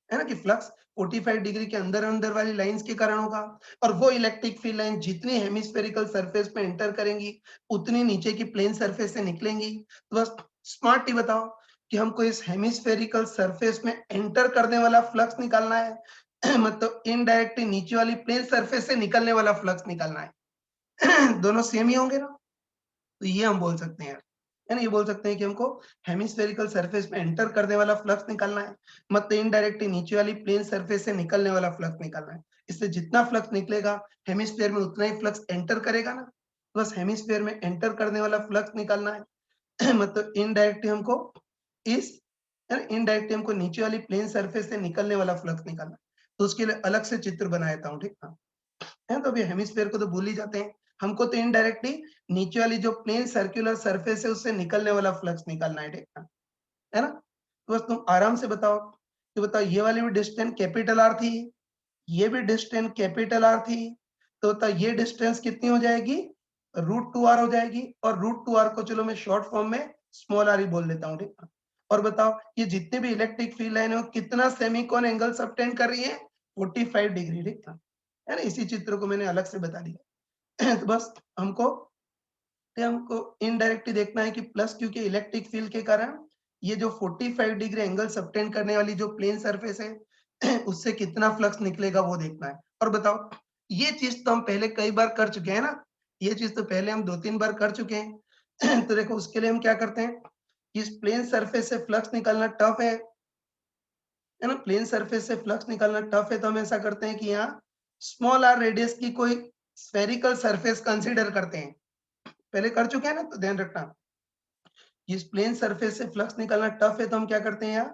है ना कि फ्लक्स 45 डिग्री के अंदर-अंदर वाली लाइन्स के कारण होगा और वो इलेक्ट्रिक फील्ड लाइन जितनी हेमिस्फेरिकल सरफेस में एंटर करेंगी, उतनी नीचे की प्लेन सरफेस से निकलेंगी। तो बस स्मार्टली बताओ कि हमको इस हेमिस्फेरिकल सरफेस में एंटर करने वाला फ्लक्स निकालना है, मतलब इनडायरेक्टली नीचे वाली प्लेन सरफेस से निकलने वाला फ्लक्स निकालना है। दोनों सेम ही होंगे ना? तो ये हम बोल सकते हैं यार, है ना? ये बोल सकते हैं कि हमको हेमिस्फेरिकल सरफेस में एंटर करने वाला फ्लक्स निकालना है, मतलब इनडायरेक्टली नीचे वाली प्लेन सरफेस से निकलने वाला फ्लक्स निकालना है। इससे जितना फ्लक्स निकलेगा हेमिस्फीयर में उतना ही फ्लक्स एंटर करेगा ना, तो बस हेमिस्फीयर में एंटर करने वाला फ्लक्स निकालना है। मतलब इनडायरेक्टली हमको इस है ना, इनडायरेक्टली हमको नीचे वाली प्लेन सरफेस से निकलने वाला फ्लक्स निकालना है। तो उसके लिए अलग से चित्र बना देता हूँ, ठीक है? हैं, तो अभी हेमिस्फीयर को तो भूल ही जाते हैं। हमको तो इनडायरेक्टली नीचे वाली जो प्लेन सर्कुलर सरफेस है उससे निकलने वाला फ्लक्स निकालना है, ठीक है ना? तो बस तुम आराम से बताओ, कि बताओ ये वाली भी डिस्टेंस कैपिटल आर थी, ये भी डिस्टेंस कैपिटल आर थी, तो बताओ ये डिस्टेंस कितनी हो जाएगी? √2r हो जाएगी और √2r को चलो मैं शॉर्ट फॉर्म में स्मॉल r ही बोल देता हूँ, ठीक है? और बताओ ये जितनी भी इलेक्ट्रिक फील्ड लाइन है वो कितना सेमीकोन एंगल सबटेंड कर रही है? 45 डिग्री, ठीक है ना? इसी चित्र को मैंने अलग से बता दिया। तो बस हमको इनडायरेक्टली देखना है कि प्लस क्यू के इलेक्ट्रिक फील्ड के कारण ये जो 45 डिग्री एंगल सबटेंड करने वाली जो प्लेन सरफेस है, उससे कितना फ्लक्स निकलेगा वो देखना है। और बताओ, ये चीज तो हम पहले कई बार कर चुके हैं ना, ये चीज तो पहले हम 2-3 बार कर चुके हैं। तो देखो उसके लिए हम क्या करते हैं, इस प्लेन सरफेस से फ्लक्स निकालना टफ है ना? प्लेन सरफेस से फ्लक्स निकालना टफ है, तो हम ऐसा करते हैं कि यहाँ स्मॉल आर रेडियस की कोई स्फेरिकल सरफेस कंसीडर करते हैं। पहले कर चुके हैं ना, तो ध्यान रखना। इस प्लेन सरफेस से फ्लक्स निकालना टफ है, तो हम क्या करते हैं यहाँ,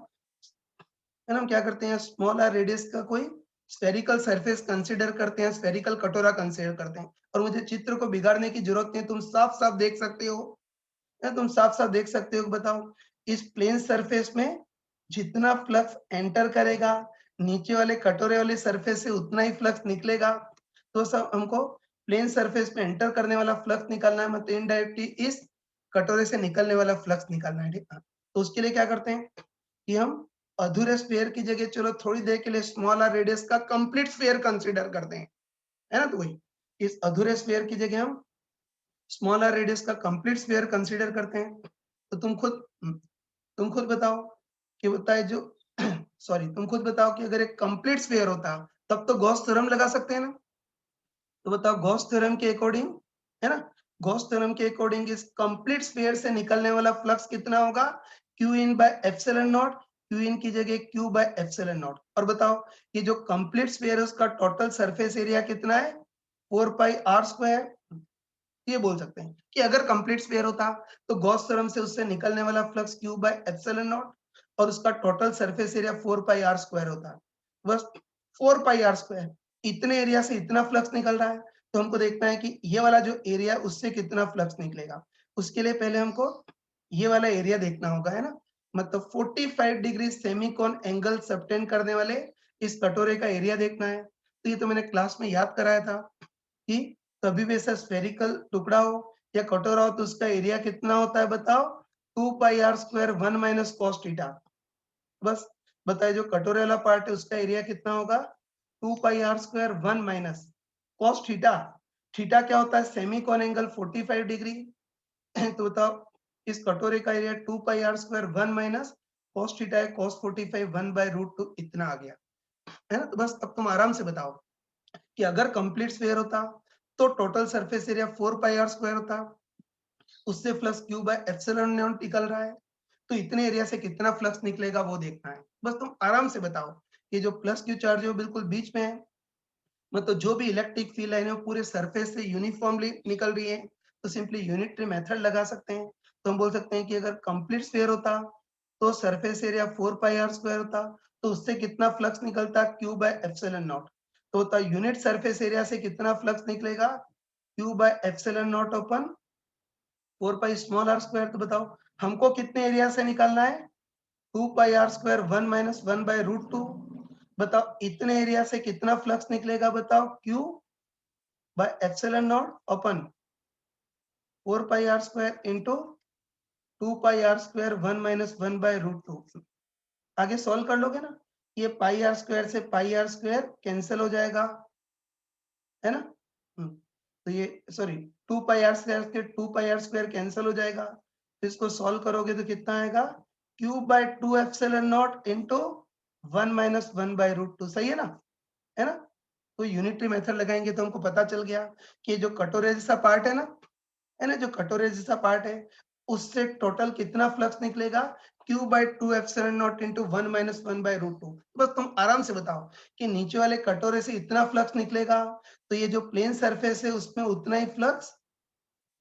है ना? हम क्या करते हैं, स्मॉल आर रेडियस का कोई स्फेरिकल सरफेस कंसीडर करते हैं, स्फेरिकल कटोरा कंसीडर करते हैं। और मुझे चित्र को बिगाड़ने की जरूरत नहीं, तुम साफ-साफ देख सकते हो, है ना? तुम साफ-साफ देख सकते हो कि बताओ, इस प्लेन सरफेस में जितना फ्लक्स एंटर करेगा, नीचे वाले कटोरे वाले सरफेस से उतना ही फ्लक्स निकलेगा। तो सब हमको प्लेन सरफेस में एंटर करने वाला फ्लक्स निकालना है, मतलब इनडायरेक्टली इस कटोरे से निकलने वाला फ्लक्स निकालना है, ठीक है? तो उसके लिए क्या करते हैं कि हम अधूरे स्फीयर की जगह चलो थोड़ी देर के लिए स्मॉल आर रेडियस का कंप्लीट स्फीयर कंसीडर करते हैं, है ना? तो वही इस अधूरे स्फीयर की जगह हम स्मॉल आर रेडियस का कंप्लीट स्फीयर कंसीडर करते हैं। तो तुम खुद बताओ कि बताए जो सॉरी, तुम खुद बताओ कि अगर एक कंप्लीट स्फीयर होता तब तो गॉस थ्योरम लगा सकते हैं ना? तो बताओ गॉस थ्योरम के अकॉर्डिंग, है ना? गॉस थ्योरम के अकॉर्डिंग इस कंप्लीट स्फीयर से निकलने वाला फ्लक्स कितना होगा? q in by epsilon not, q इन की जगह q बाय एप्सिलॉन नॉट। और बताओ ये जो कंप्लीट स्फीयर है उसका टोटल सरफेस एरिया कितना है? 4 पाई r स्क्वायर। ये बोल सकते हैं कि अगर कंप्लीट स्फीयर होता तो गॉस थ्योरम से उससे निकलने वाला flux q bye epsilon not और उसका टोटल सरफेस एरिया 4 पाई r स्क्वायर होता। बस 4 पाई r स्क्वायर, इतने एरिया से इतना फ्लक्स निकल रहा है, तो हमको देखना है कि ये वाला जो एरिया है उससे कितना फ्लक्स निकलेगा। उसके लिए पहले हमको ये वाला एरिया देखना होगा, है ना? मतलब 45 डिग्री सेमीकोन एंगल सबटेंड करने वाले इस कटोरे का एरिया देखना है। तो ये तो मैंने क्लास में याद कराया था कि कभी भी ऐसा स्फेरिकल टुकड़ा हो या कटोरा हो तो उसका एरिया कितना होता है बताओ? 2 पाई r square 1 minus cos theta. बस बताइए जो कटोरे वाला पार्ट है उसका एरिया कितना होगा? 2 पाई r square 1 minus cos theta. Theta क्या होता है? सेमीकोन एंगल 45 डिग्री। तो बताओ इस कटोरे का एरिया 2 पाई r square 1 minus cos theta है, cos 45 1 बाय √2 इतना आ गया, है ना? तो बस अब तुम आराम से बताओ कि अगर कंप्लीट स्फीयर होता तो टोटल सरफेस एरिया 4 पाई r स्क्वायर होता, उससे flux q bye epsilon not निकल रहा है, तो इतने एरिया से कितना फ्लक्स निकलेगा वो देखना है। बस तुम आराम से बताओ, ये जो प्लस क्यू चार्ज है वो बिल्कुल बीच में है, मतलब जो भी इलेक्ट्रिक फील्ड लाइन है वो पूरे सरफेस से यूनिफॉर्मली निकल रही है, तो सिंपली यूनिटरी मेथड लगा सकते हैं। तो हम बोल सकते हैं कि अगर कंप्लीट स्फीयर होता तो surface area 4 pi are square होता, तो उससे कितना फ्लक्स निकलता, क्यू बाय एप्सिलॉन नॉट। तो होता यूनिट सरफेस एरिया से कितना फ्लक्स निकलेगा, Q by epsilon not upon 4 pi small R square. तो बताओ हमको कितने एरिया से निकालना है, 2 pi are square 1 minus 1 by root 2। बताओ इतने एरिया से कितना फ्लक्स निकलेगा, बताओ Q by epsilon not upon 4 pi are square into 2 pi are square 1 minus 1 by root 2। आगे सॉल्व कर लोगे ना, ये पाई आर स्क्वायर से पाई आर स्क्वायर कैंसिल हो जाएगा, है ना। तो ये सॉरी 2 पाई आर स्क्वायर के 2 पाई आर स्क्वायर कैंसिल हो जाएगा, तो इसको सॉल्व करोगे तो कितना आएगा, q by 2 epsilon nought into 1 minus 1 by root 2। सही है ना, है ना। तो यूनिटरी मेथड लगाएंगे तो हमको पता चल गया कि जो कटोरे जैसा पार्ट है ना, जो कटोरे जैसा पार्ट है उससे टोटल कितना फ्लक्स निकलेगा, Q by 2 epsilon nought into 1 minus 1 by root 2। बस तुम आराम से बताओ कि नीचे वाले कटोरे से इतना फ्लक्स निकलेगा, तो ये जो प्लेन सरफेस है उसमें उतना ही फ्लक्स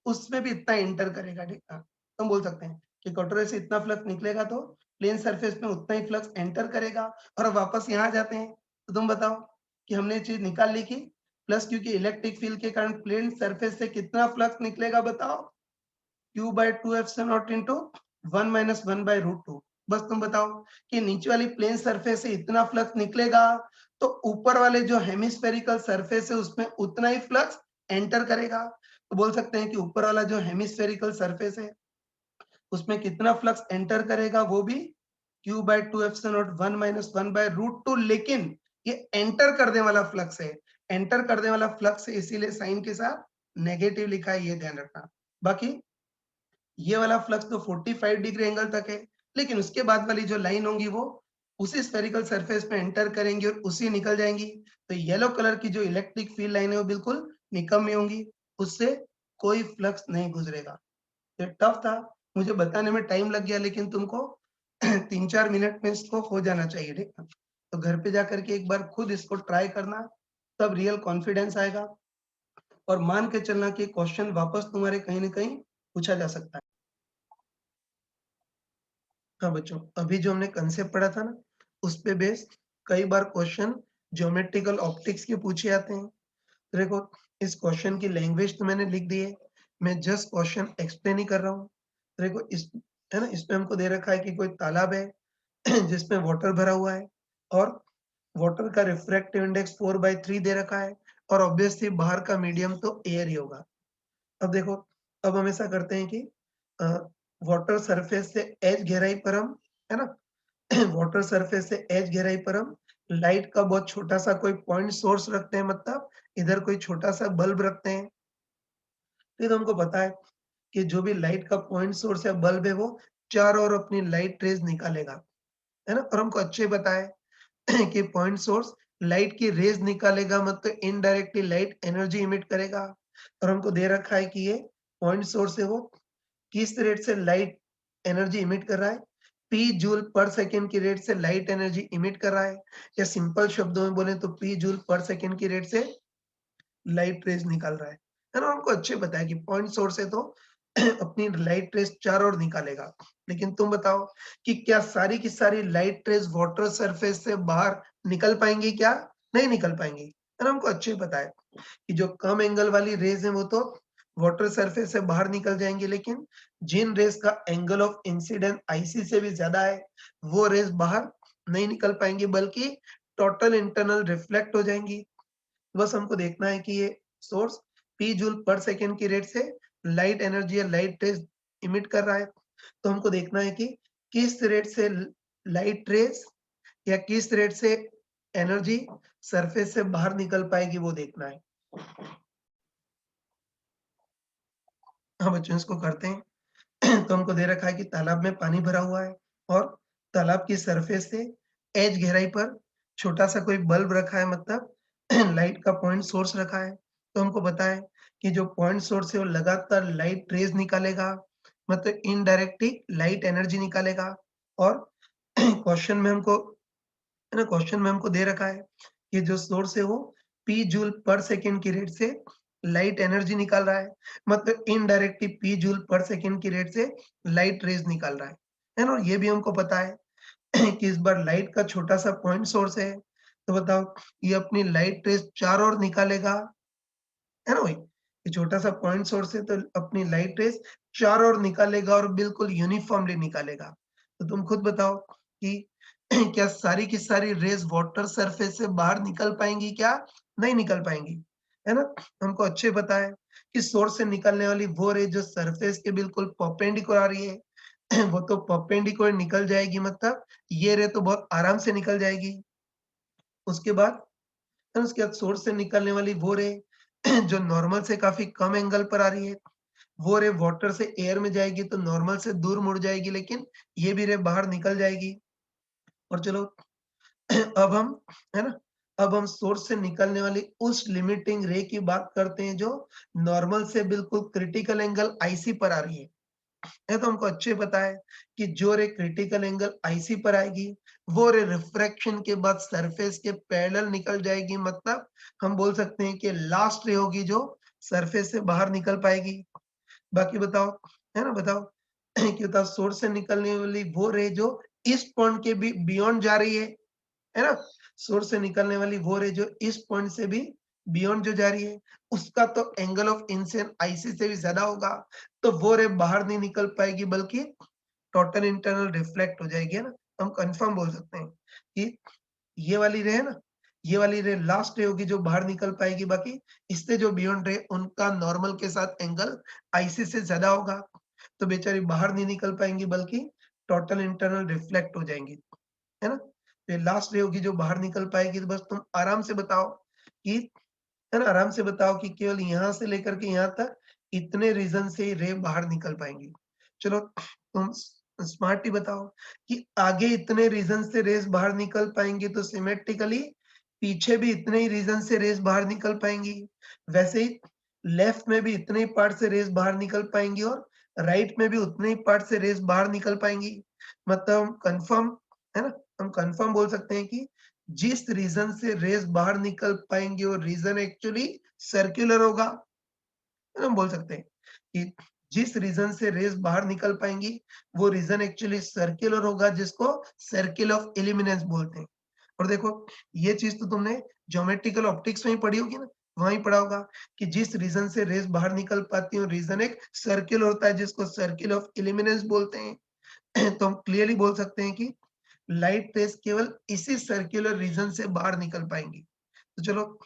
उसमें भी इतना एंटर करेगा, ठीक है। तुम बोल सकते हैं कि कटोरे से इतना फ्लक्स निकलेगा तो प्लेन सरफेस में उतना ही फ्लक्स एंटर करेगा। और अब वापस यहाँ जाते हैं, तो तुम बताओ कि हमने ये चीज निकाल ली कि प्लस क्योंकि इलेक्ट्रिक फील्ड के कारण प्लेन सरफेस से कितना फ्लक्स निकलेगा, बताओ Q by 2 epsilon nought into 1 minus 1 by root 2। बस तुम बताओ कि नीचे वाली प्लेन सरफेस से इतना फ्लक्स निकलेगा, तो ऊपर वाले जो हेमिस्फेरिकल सरफेस है उसमें उतना ही फ्लक्स एंटर करेगा। तो बोल सकते हैं कि ऊपर वाला जो हेमिस्फेरिकल सरफेस है उसमें कितना फ्लक्स एंटर करेगा, वो भी q by 2 epsilon nought 1 minus 1 by root 2। लेकिन ये एंटर करने वाला फ्लक्स है, एंटर करने वाला फ्लक्स है, इसीलिए साइन के साथ नेगेटिव लिखा है, ये ध्यान रखना। बाकी ये वाला फ्लक्स तो 45 डिग्री एंगल तक है, लेकिन उसके बाद वाली जो लाइन होंगी वो उसी स्फेरिकल सरफेस में एंटर करेंगी और उसी निकल जाएंगी। तो येलो कलर की जो इलेक्ट्रिक फील्ड लाइन है वो बिल्कुल निकम्मी होंगी, उससे कोई फ्लक्स नहीं गुजरेगा। ये टफ था, मुझे बताने में टाइम लग गया, लेकिन तुमको 3-4 मिनट में इसको हो जाना चाहिए, ठीक है। तो घर पे जाकर के एक बार खुद इसको ट्राई करना, तब रियल कॉन्फिडेंस आएगा और मान के चलना कि क्वेश्चन वापस तुम्हारे कहीं ना कहीं पूछा जा सकता है। हाँ बच्चों, अभी जो हमने कंसेप्ट पढ़ा था ना, उस पे बेस कई बार क्वेश्चन ज्योमेट्रिकल ऑप्टिक्स के पूछे आते हैं। तो देखो, इस क्वेश्चन की लैंग्वेज तो मैंने लिख दी है, मैं जस्ट क्वेश्चन एक्सप्लेन ही कर रहा हूँ। तो देखो इस है ना, इसमें हमको दे रखा है कि कोई तालाब है जिसमें वाटर भरा हुआ है और वाटर का रिफ्रैक्टिव इंडेक्स 4/3 दे रखा है और ऑब्वियसली बाहर का मीडियम तो एयर ही होगा। अब देखो, अब हम ऐसा करते हैं कि वाटर सरफेस से एज गहराई पर हम, है ना, वाटर सरफेस से एज गहराई पर हम लाइट का बहुत छोटा सा कोई पॉइंट सोर्स रखते हैं, मतलब इधर कोई छोटा सा बल्ब रखते हैं। फिर हमको पता है कि जो भी लाइट का पॉइंट सोर्स या बल्ब है वो चारों ओर अपनी लाइट रेज निकालेगा, है ना। और हमको अच्छे पता है कि पॉइंट सोर्स लाइट की रेज निकालेगा, मतलब इनडायरेक्टली लाइट एनर्जी इमिट करेगा। और हमको दे रखा है कि ये पॉइंट सोर्स है वो किस रेट से लाइट एनर्जी इमिट कर रहा है, पी जूल पर सेकेंड की रेट से लाइट एनर्जी इमिट कर रहा है, या सिंपल शब्दों में बोले तो पी जूल पर सेकेंड की रेट से लाइट रेज निकाल रहा है ना। हमको अच्छे पता है कि पॉइंट सोर्स है तो अपनी लाइट रेज चारों ओर निकालेगा। लेकिन तुम बताओ कि क्या सारी की सारी लाइट रेज वाटर सरफेस से बाहर निकल पाएंगी, क्या नहीं निकल पाएंगी, है ना। हमको अच्छे पता है कि जो कम एंगल वाली रेज है वो तो वाटर सरफेस से बाहर निकल जाएंगे, लेकिन जिन रेज का एंगल ऑफ इंसिडेंस आईसी से भी ज्यादा है वो रेज बाहर नहीं निकल पाएंगी, बल्कि टोटल इंटरनल रिफ्लेक्ट हो जाएंगी। बस हमको देखना है कि ये सोर्स पी जूल पर सेकेंड की रेट से लाइट एनर्जी या लाइट रेज इमिट कर रहा है। तो हमको देखना है कि किस रेट से लाइट रेज या किस रेट से एनर्जी सरफेस से बाहर निकल पाएगी, वो देखना है। हाँ बच्चों, इसको करते हैं। तो हमको दे रखा है कि तालाब में पानी भरा हुआ है और तालाब की सरफेस से एज गहराई पर छोटा सा कोई बल्ब रखा है, मतलब लाइट का पॉइंट सोर्स रखा है। तो हमको पता है कि जो पॉइंट सोर्स है वो लगातार लाइट रेज निकालेगा, मतलब इनडायरेक्टली लाइट एनर्जी निकालेगा। और क्वेश्चन में हमको, है ना, क्वेश्चन में हमको दे रखा है कि जो सोर्स है वो पी जूल पर सेकेंड की रेट से लाइट एनर्जी निकाल रहा है, मतलब इनडायरेक्टली पी जूल पर सेकेंड की रेट से लाइट रेज निकाल रहा है ना? और ये भी हमको पता है कि इस बार लाइट का छोटा-सा पॉइंट सोर्स है, तो बताओ ये अपनी लाइट रेज़ चारों ओर निकालेगा, है ना भाई? ये छोटा-सा पॉइंट सोर्स है तो अपनी लाइट रेज़ चारों ओर निकालेगा और बिल्कुल यूनिफ़ॉर्मली निकालेगा। तो तुम खुद बताओ कि क्या सारी की सारी रेज़ वाटर सरफेस से बाहर निकल पाएँगी क्या? नहीं निकल पाएँगी, है ना? हमको अच्छे पता है कि सोर्स से निकलने वाली वो रे जो सरफेस के बिल्कुल परपेंडिकुलर आ रही है, वो तो परपेंडिकुलर निकल जाएगी, मतलब ये रे तो बहुत आराम से निकल जाएगी। उसके बाद फिर उसके बाद सोर्स से निकलने वाली वो रे जो नॉर्मल से काफ़ी कम एंगल पर आ रही है, वो रे वाटर से एयर में जाएगी तो नॉर्मल से दूर मुड़ जाएगी, लेकिन ये भी रे बाहर निकल जाएगी। और चलो अब हम, है ना? अब हम सोर्स से निकलने वाली उस लिमिटिंग रे की बात करते हैं जो नॉर्मल से बिल्कुल क्रिटिकल एंगल आईसी पर आ रही है। ये तो हमको अच्छे पता है कि जो रे क्रिटिकल एंगल आईसी पर आएगी, वो रे रिफ्रैक्शन के बाद सरफेस के पैरेलल निकल जाएगी, मतलब हम बोल सकते हैं कि लास्ट रे होगी जो सरफेस से बाहर निकल पाएगी। बाकी बताओ, है ना? बताओ कि बताओ सोर्स से निकलने वाली वो रे जो इस पॉइंट के भी बियॉन्ड जा रही है ना? सोर्स से निकलने वाली वो रे जो इस पॉइंट से भी बियॉन्ड जो जा रही है, उसका तो एंगल ऑफ इंसिडेंस आईसी से भी ज़्यादा होगा, तो वो रे बाहर नहीं निकल पाएगी बल्कि टोटल इंटरनल रिफ्लेक्ट हो जाएगी, है ना? हम कन्फर्म बोल सकते हैं कि ये वाली रे है ना, ये वाली रे लास्ट रे होगी जो बाहर निकल पाएगी, बाकी इससे जो बियॉन्ड रे उनका नॉर्मल के साथ एंगल आईसी से ज़्यादा होगा, तो बेचारी बाहर नहीं निकल पाएँगी बल्कि टोटल इंटरनल रिफ्लेक्ट हो जाएँगी, है ना? तो ये लास्ट रे होगी जो बाहर निकल पाएगी, तो बस तुम आराम से बताओ कि, है ना? आराम से बताओ कि केवल यहाँ से लेकर के यहाँ तक इतने रीज़न से ही रे बाहर निकल पाएँगी। चलो तुम स्मार्ट ही बताओ कि आगे इतने रीज़न से रेज़ बाहर निकल पाएँगी तो सिमेट्रिकली पीछे भी इतने ही रीज़न से रेज़ बाहर निकल पाएँगी। वैसे ही लेफ्ट में भी इतने ही पार्ट से रेज़ बाहर निकल पाएँगी और राइट में भी उतने ही पार्ट से रेज़ बाहर निकल पाएँगी। मतलब हम कन्फर्म, है ना? हम कन्फर्म बोल सकते हैं कि जिस रीज़न से रेज़ बाहर निकल पाएँगी वो रीज़न एक्चुअली सर्कुलर होगा। हम बोल सकते हैं कि जिस रीजन से रेज़ बाहर निकल पाएँगी, वो रीजन एक्चुअली सर्कुलर होगा जिसको सर्किल ऑफ इल्यूमिनेंस बोलते हैं। और देखो ये चीज़ तो तुमने ज्योमेट्रिकल ऑप्टिक्स में ही पढ़ी होगी ना, वहाँ ही पढ़ा होगा कि जिस रीजन से रेज़ बाहर निकल पाती है, वो रीजन एक सर्किल होता है जिसको सर्किल ऑफ इल्यूमिनेंस बोलते हैं। तो हम क्लियरली बोल सकते हैं कि लाइट रेज़ केवल इसी सर्कुलर रीजन से बाहर निकल पाएँगी। तो चलो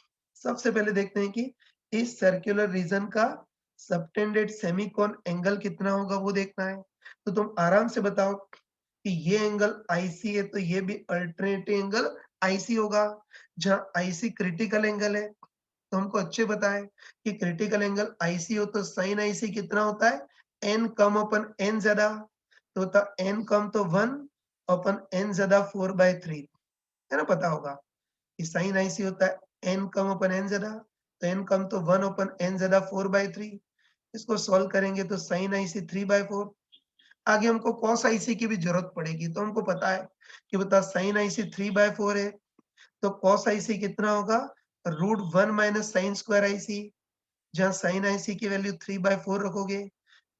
सबसे पहले देखते हैं कि इस सर्कुलर रीजन का सबटेंडेड सेमीकोन एंगल कितना होगा वो देखना है। तो तुम आराम से बताओ कि ये एंगल आईसी है तो ये भी अल्टरनेटिव एंगल आईसी होगा। जहाँ आईसी क्रिटिकल एंगल है तो हमको अच्छे पता है कि क्रिटिकल एंगल आईसी हो तो साइन आईसी कितना होता है, एन कम अपन एन ज्यादा, तो होता एन कम तो 1 अपन एन ज्यादा 4/3, है ना? पता होगा कि साइन आईसी होता है एन कम अपन एन ज़्यादा, तो एन कम तो 1 अपन एन ज़्यादा 4/3। इसको सॉल्व करेंगे तो साइन आईसी 3/4। आगे हमको कॉस आईसी की भी ज़रूरत पड़ेगी, तो हमको पता है कि बता साइन आईसी 3/4 है, तो कॉस आईसी कितना होगा, √1 माइनस साइन स्क्वायर आईसी, जहाँ साइन आईसी की वैल्यू 3/4 रखोगे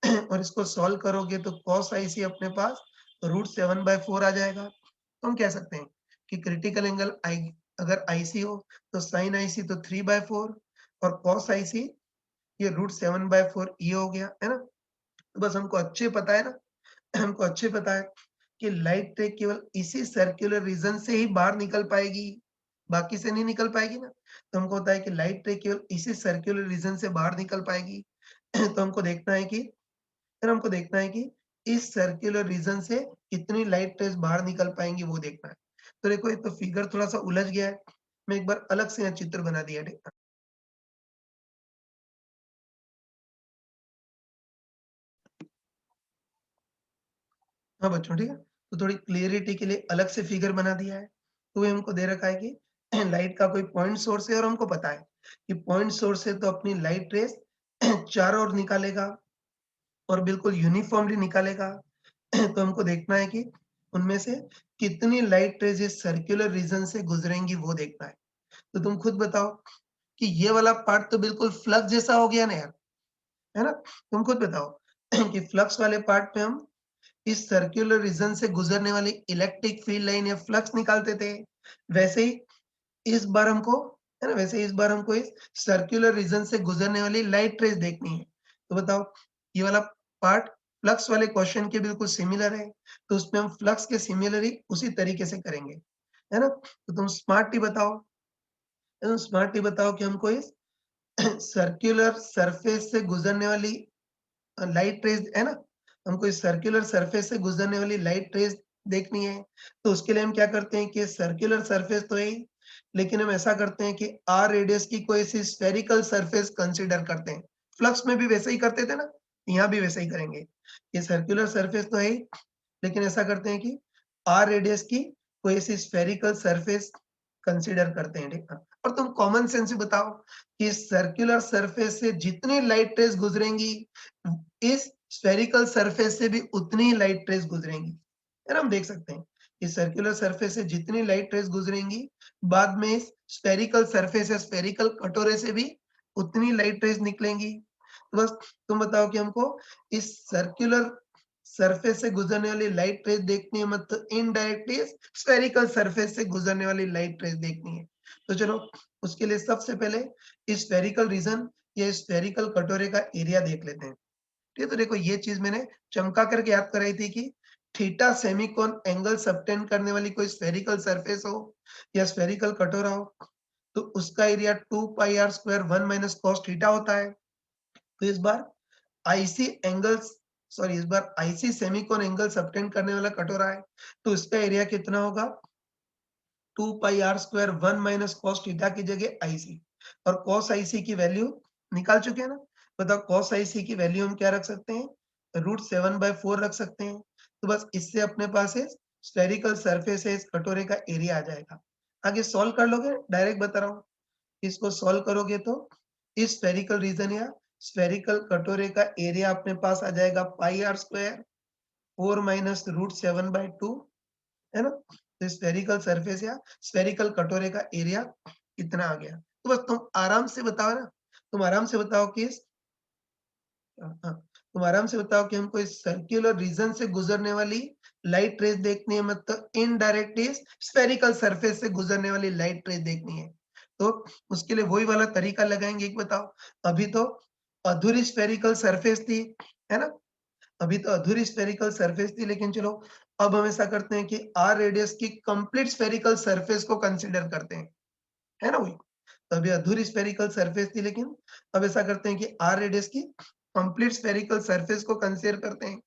और इसको सॉल्व करोगे तो कॉस आईसी अपने पास √7/4 आ जाएगा। तो हम कह सकते हैं कि क्रिटिकल एंगल आई अगर आईसी हो तो साइन आईसी तो 3/4 और कॉस आईसी ये √7/4 ये हो गया, है ना? तो बस हमको अच्छे पता है ना, हमको अच्छे पता है कि लाइट रे केवल इसी सर्कुलर रीजन से ही बाहर निकल पाएगी, बाकी से नहीं निकल पाएगी ना। तो हमको होता है कि लाइट रे केवल इसी सर्कुलर रीजन से बाहर निकल पाएगी। तो हमको देखना है कि, फिर हमको देखना है कि इस सर्कुलर रीजन से कितनी लाइट रेज़ बाहर निकल पाएँगी वो देखना है। तो देखो ये तो फिगर थोड़ा-सा उलझ गया है। मैं एक बार अलग से यहाँ चित्र बना दिया देखना। हाँ बच्चों, ठीक है? तो थोड़ी क्लैरिटी के लिए अलग से फिगर बना दिया है। तो ये हमको दे रखा है कि लाइट का कोई पॉइंट सोर्स है और हमको पता है कि पॉइंट सोर्स है तो अपनी लाइट रेज़ चारों ओर निकालेगा और बिल्कुल यूनिफ़ॉर्मली निकालेगा। तो हमको देखना है कि उनमें से कितनी लाइट रेज़ इस सर्कुलर रीजन से गुज़रेंगी वो देखना है। तो तुम खुद बताओ कि ये वाला पार्ट तो बिल्कुल फ्लक्स जैसा हो गया ना यार, है ना? तुम खुद बताओ कि फ्लक्स वाले पार्ट पे हम इस सर्कुलर रीजन से गुजरने वाली इलेक्ट्रिक फील्ड लाइन या फ्लक्स निकालते थे, वैसे ही इस बार हमको है ना, वैसे इस बार हमको इस सर्कुलर रीजन से गुजरने वाली लाइट रेज़ देखनी है। तो बताओ, ये वाला पार्ट फ्लक्स वाले क्वेश्चन के बिल्कुल सिमिलर है, तो उसमें हम फ्लक्स के सिमिलर ही उसी तरीके से करेंगे, है ना? तो तुम स्मार्टली बताओ, स्मार्टली बताओ कि हमको इस सर्कुलर सरफेस से गुजरने वाली लाइट रेज़ है ना? हमको इस सर्कुलर सरफेस से गुजरने वाली लाइट रेज़ देखनी है। तो उसके लिए हम क्या करते हैं कि सर्कुलर सरफेस तो है ही, लेकिन हम ऐसा करते हैं कि आर रेडियस की कोई सी स्फेरिकल सरफेस कंसीडर करते हैं। फ्लक्स में भी वैसे ही करते थे ना, यहाँ भी वैसे ही करेंगे। ये सर्कुलर सरफेस तो है ही, लेकिन ऐसा करते हैं कि आर रेडियस की कोई ऐसी स्फेरिकल सरफेस कंसीडर करते हैं, ठीक है? और तुम कॉमन सेंस से बताओ कि सर्कुलर सरफेस से जितनी लाइट रेज़ गुजरेंगी, इस स्फेरिकल सरफेस से भी उतनी ही लाइट रेज़ गुजरेंगी। है ना? हम देख सकते हैं कि सर्कुलर सरफेस से जितनी लाइट रेज़ गुजरेंगी, बाद में इस स्फेरिकल सरफेस या स्फेरिकल कटोरे से भी उतनी लाइट रेज़ निकलेंगी। तो बस तुम बताओ कि हमको इस सर्कुलर सरफेस से गुजरने वाली लाइट रेज़ देखनी है, मतलब इनडायरेक्टली स्फेरिकल सरफेस से गुजरने वाली लाइट रेज़ देखनी है। तो चलो, उसके लिए सबसे पहले इस स्फेरिकल रीजन या स्फेरिकल कटोरे का एरिया देख लेते हैं। ठीक है, तो देखो ये चीज मैंने चमका करके याद कराई थी कि थीटा सेमीकोन एंगल सबटेंड करने वाली कोई स्फेरिकल सरफेस हो या स्फेरिकल कटोरा हो, तो उसका area 2 pi are square 1 minus cos theta होता है। तो इस बार आईसी एंगल्स सॉरी इस बार आईसी सेमीकोन एंगल सबटेंड करने वाला कटोरा है, तो इसका एरिया कितना होगा? 2 pi are square 1 minus cos theta की जगह आईसी, और कॉस आईसी की वैल्यू निकाल चुके हैं ना? बताओ, कॉस आईसी की वैल्यू हम क्या रख सकते हैं? √7/4 रख सकते हैं। तो बस इससे अपने पास है स्फेरिकल सरफेस है, इस कटोरे का एरिया आ जाएगा। आगे सॉल्व कर लोगे? डायरेक्ट बता रहा हूँ। इसको सॉल्व करोगे तो इस स्फेरिकल रीजन या स्फेरिकल कटोरे का एरिया अपने पास आ जाएगा पाई आर स्क्वायर 4 माइनस √7/2, है ना? तो स्फेरिकल सरफेस या स्फेरिकल कटोरे का एरिया कितना आ गया? तो बस तुम आराम से बताओ ना, तुम आराम से बताओ कि हाँ, तुम आराम से बताओ कि हमको इस सर्कुलर रीजन से गुजरने वाली लाइट रेज़ देखनी है, मतलब इनडायरेक्टली स्फेरिकल सरफेस से गुजरने वाली लाइट रेज़ देखनी है। तो उसके लिए वही वाला तरीका लगाएँगे। एक बताओ, अभी तो अधूरी स्फेरिकल सरफेस थी, है ना? अभी तो अधूरी स्फेरिकल सरफेस थी, लेकिन चलो अब हम ऐसा करते हैं कि आर रेडियस की कंप्लीट स्फेरिकल सरफेस को कंसीडर करते हैं, है ना वही? तो अभी अधूरी स्फेरिकल सरफेस थी, लेकिन अब ऐसा करते हैं कि आर रेडियस की कंप्लीट स्फेरिकल सरफेस को कंसीडर करते हैं।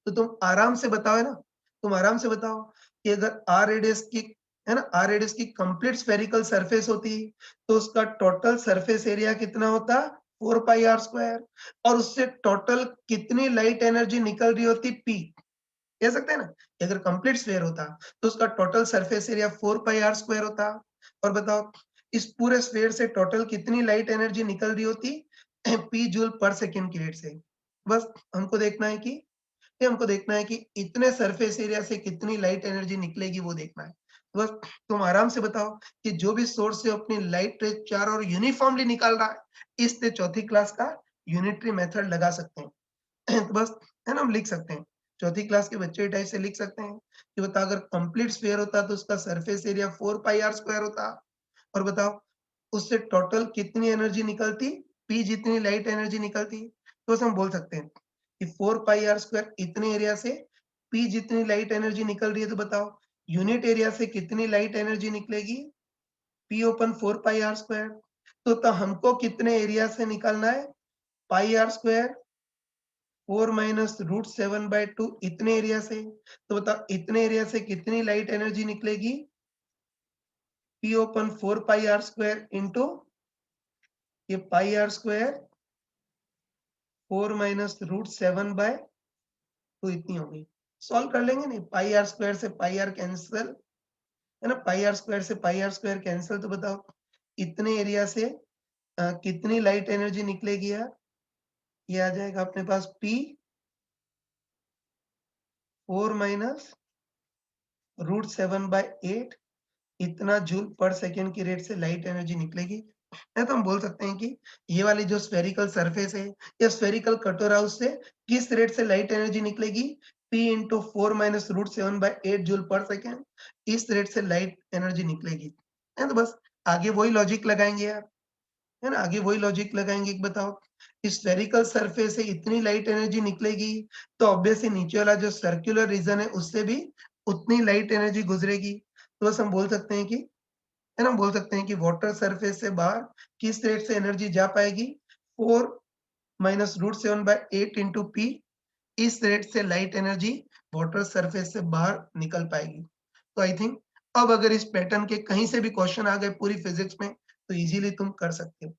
तो तुम आराम से बताओ, है ना? तुम आराम से बताओ कि अगर आर रेडियस की है ना, आर रेडियस की कंप्लीट स्फेरिकल सरफेस होती, तो उसका टोटल सरफेस एरिया कितना होता? 4 पाई आर स्क्वायर, और उससे टोटल कितनी लाइट एनर्जी निकल रही होती? पी। कह सकते हैं ना कि अगर कंप्लीट स्फीयर होता, तो उसका total surface area 4 pi are square होता। और बताओ, इस पूरे स्फीयर से टोटल कितनी लाइट एनर्जी निकल रही होती? पी जूल पर सेकंड की रेट से। बस हमको देखना है कि हमको देखना है कि इतने सरफेस एरिया से कितनी लाइट एनर्जी निकलेगी, वो देखना है। बस तुम आराम से बताओ कि जो भी सोर्स से अपनी लाइट रे चारों ओर यूनिफॉर्मली निकाल रहा है, इससे चौथी क्लास का यूनिटरी मेथड लगा सकते हैं। तो बस है ना, हम लिख सकते हैं। चौथी क्लास के बच्चे टाइप से लिख सकते हैं कि बताओ, अगर कंप्लीट स्फीयर होता तो उसका surface area 4 pi are square होता, और बताओ उससे टोटल कितनी एनर्जी निकलती? पी जितनी लाइट एनर्जी निकलती। तो बस हम बोल सकते हैं कि 4 पाई आर स्क्वायर इतने एरिया से पी जितनी लाइट एनर्जी निकल रही है, तो बताओ यूनिट एरिया से कितनी लाइट एनर्जी निकलेगी? P upon 4 pi are square. तो हमको कितने एरिया से निकालना है? पाई आर स्क्वायर 4 माइनस √7/2 इतने एरिया से। तो बताओ इतने एरिया से कितनी लाइट एनर्जी निकलेगी? P upon 4 pi are square into ये पाई आर स्क्वायर 4 माइनस √7/2 इतनी होगी। सॉल्व कर लेंगे नहीं? पाई आर स्क्वायर से पाई आर कैंसल, है ना? पाई आर स्क्वायर से पाई आर स्क्वायर कैंसल। तो बताओ इतने एरिया से कितनी लाइट एनर्जी निकलेगी यार? ये आ जाएगा अपने पास पी 4 माइनस √7/8 इतना जूल पर सेकंड की रेट से लाइट एनर्जी निकलेगी। है, तो हम बोल सकते हैं कि ये वाली जो स्फेरिकल सरफेस है या स्फेरिकल कटोरा, उससे किस रेट से लाइट एनर्जी निकलेगी? P इंटू 4 - √7/8 जूल पर सेकेंड, इस रेट से लाइट एनर्जी निकलेगी। है तो बस आगे वही लॉजिक लगाएंगे यार, है ना? आगे वही लॉजिक लगाएंगे कि बताओ स्फेरिकल सरफेस से इतनी लाइट एनर्जी निकलेगी, तो ऑब्वियसली नीचे वाला जो सर्कुलर रीजन है उससे भी उतनी लाइट एनर्जी गुजरेगी। तो बस हम बोल सकते हैं कि, है ना, बोल सकते हैं कि वाटर सरफेस से बाहर किस रेट से एनर्जी जा पाएगी, 4 - √7/8 इंटू पी, इस रेट से लाइट एनर्जी वाटर सरफेस से बाहर निकल पाएगी। तो आई थिंक अब अगर इस पैटर्न के कहीं से भी क्वेश्चन आ गए पूरी फिजिक्स में, तो इजीली तुम कर सकते हो।